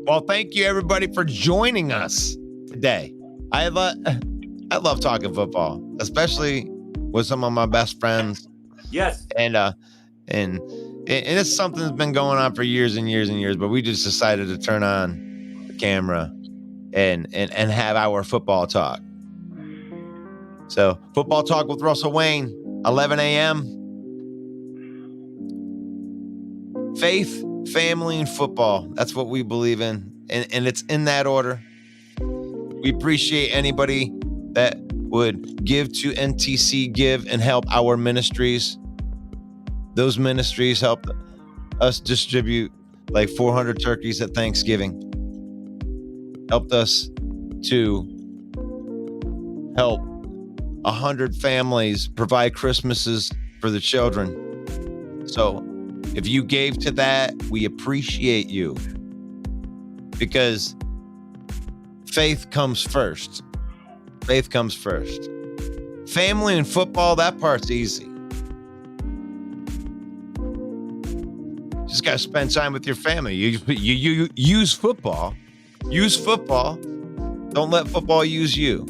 Well, thank you everybody for joining us today. I love talking football, especially with some of my best friends. Yes. And it's something that's been going on for years and years and years, but we just decided to turn on the camera and have our football talk. So, football talk with Russell Wayne, 11 a.m. Faith, family, and football. That's what we believe in. And it's in that order. We appreciate anybody that would give to NTC Give and help our ministries. Those ministries help us distribute like 400 turkeys at Thanksgiving. Helped us to help 100 families provide Christmases for the children. So if you gave to that, we appreciate you, because faith comes first. Faith comes first. Family and football, that part's easy. Just got to spend time with your family. You use football. Use football. Don't let football use you.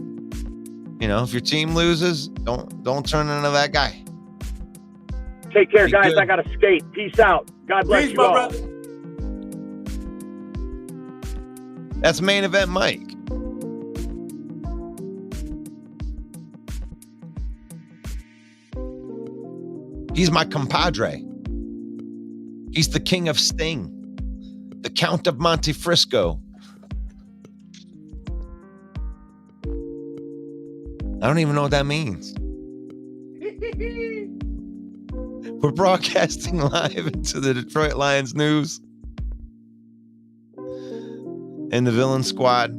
You know, if your team loses, don't turn into that guy. Take care, Be guys. good. I got to skate. Peace out. God bless Peace, you my all. brother. That's Main Event Mike. He's my compadre. He's the king of Sting, the Count of Monte Frisco. I don't even know what that means. We're broadcasting live into the Detroit Lions news and the Villain Squad.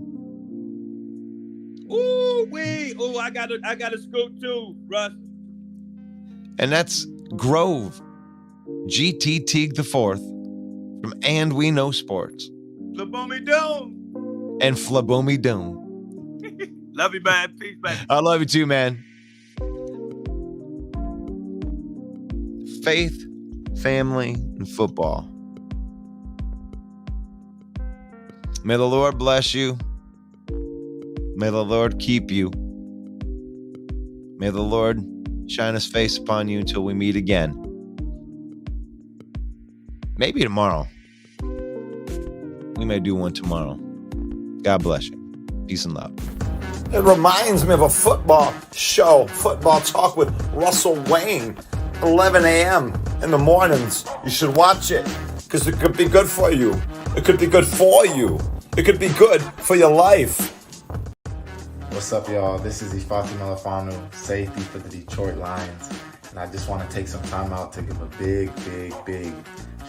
Ooh, I got a scoop too, Russ. And that's Grove, GT Teague the Fourth from And We Know Sports Labomi Doom. and Flabomi Doom. Love you, man. Peace, man. I love you too, man. Faith, family, and football. May the Lord bless you. May the Lord keep you. May the Lord shine his face upon you until we meet again. Maybe tomorrow. We may do one tomorrow. God bless you. Peace and love. It reminds me of a football show, Football Talk with Russell Wayne, 11 a.m. in the mornings. You should watch it because it could be good for you. It could be good for you. It could be good for your life. What's up, y'all? This is Ifeatu Melifonwu, safety for the Detroit Lions. And I just want to take some time out to give a big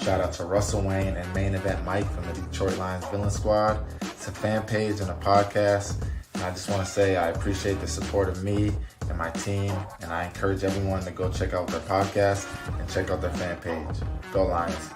shout out to Russell Wayne and Main Event Mike from the Detroit Lions Villain Squad. It's a fan page and a podcast. And I just want to say I appreciate the support of me and my team. And I encourage everyone to go check out their podcast and check out their fan page. Go Lions.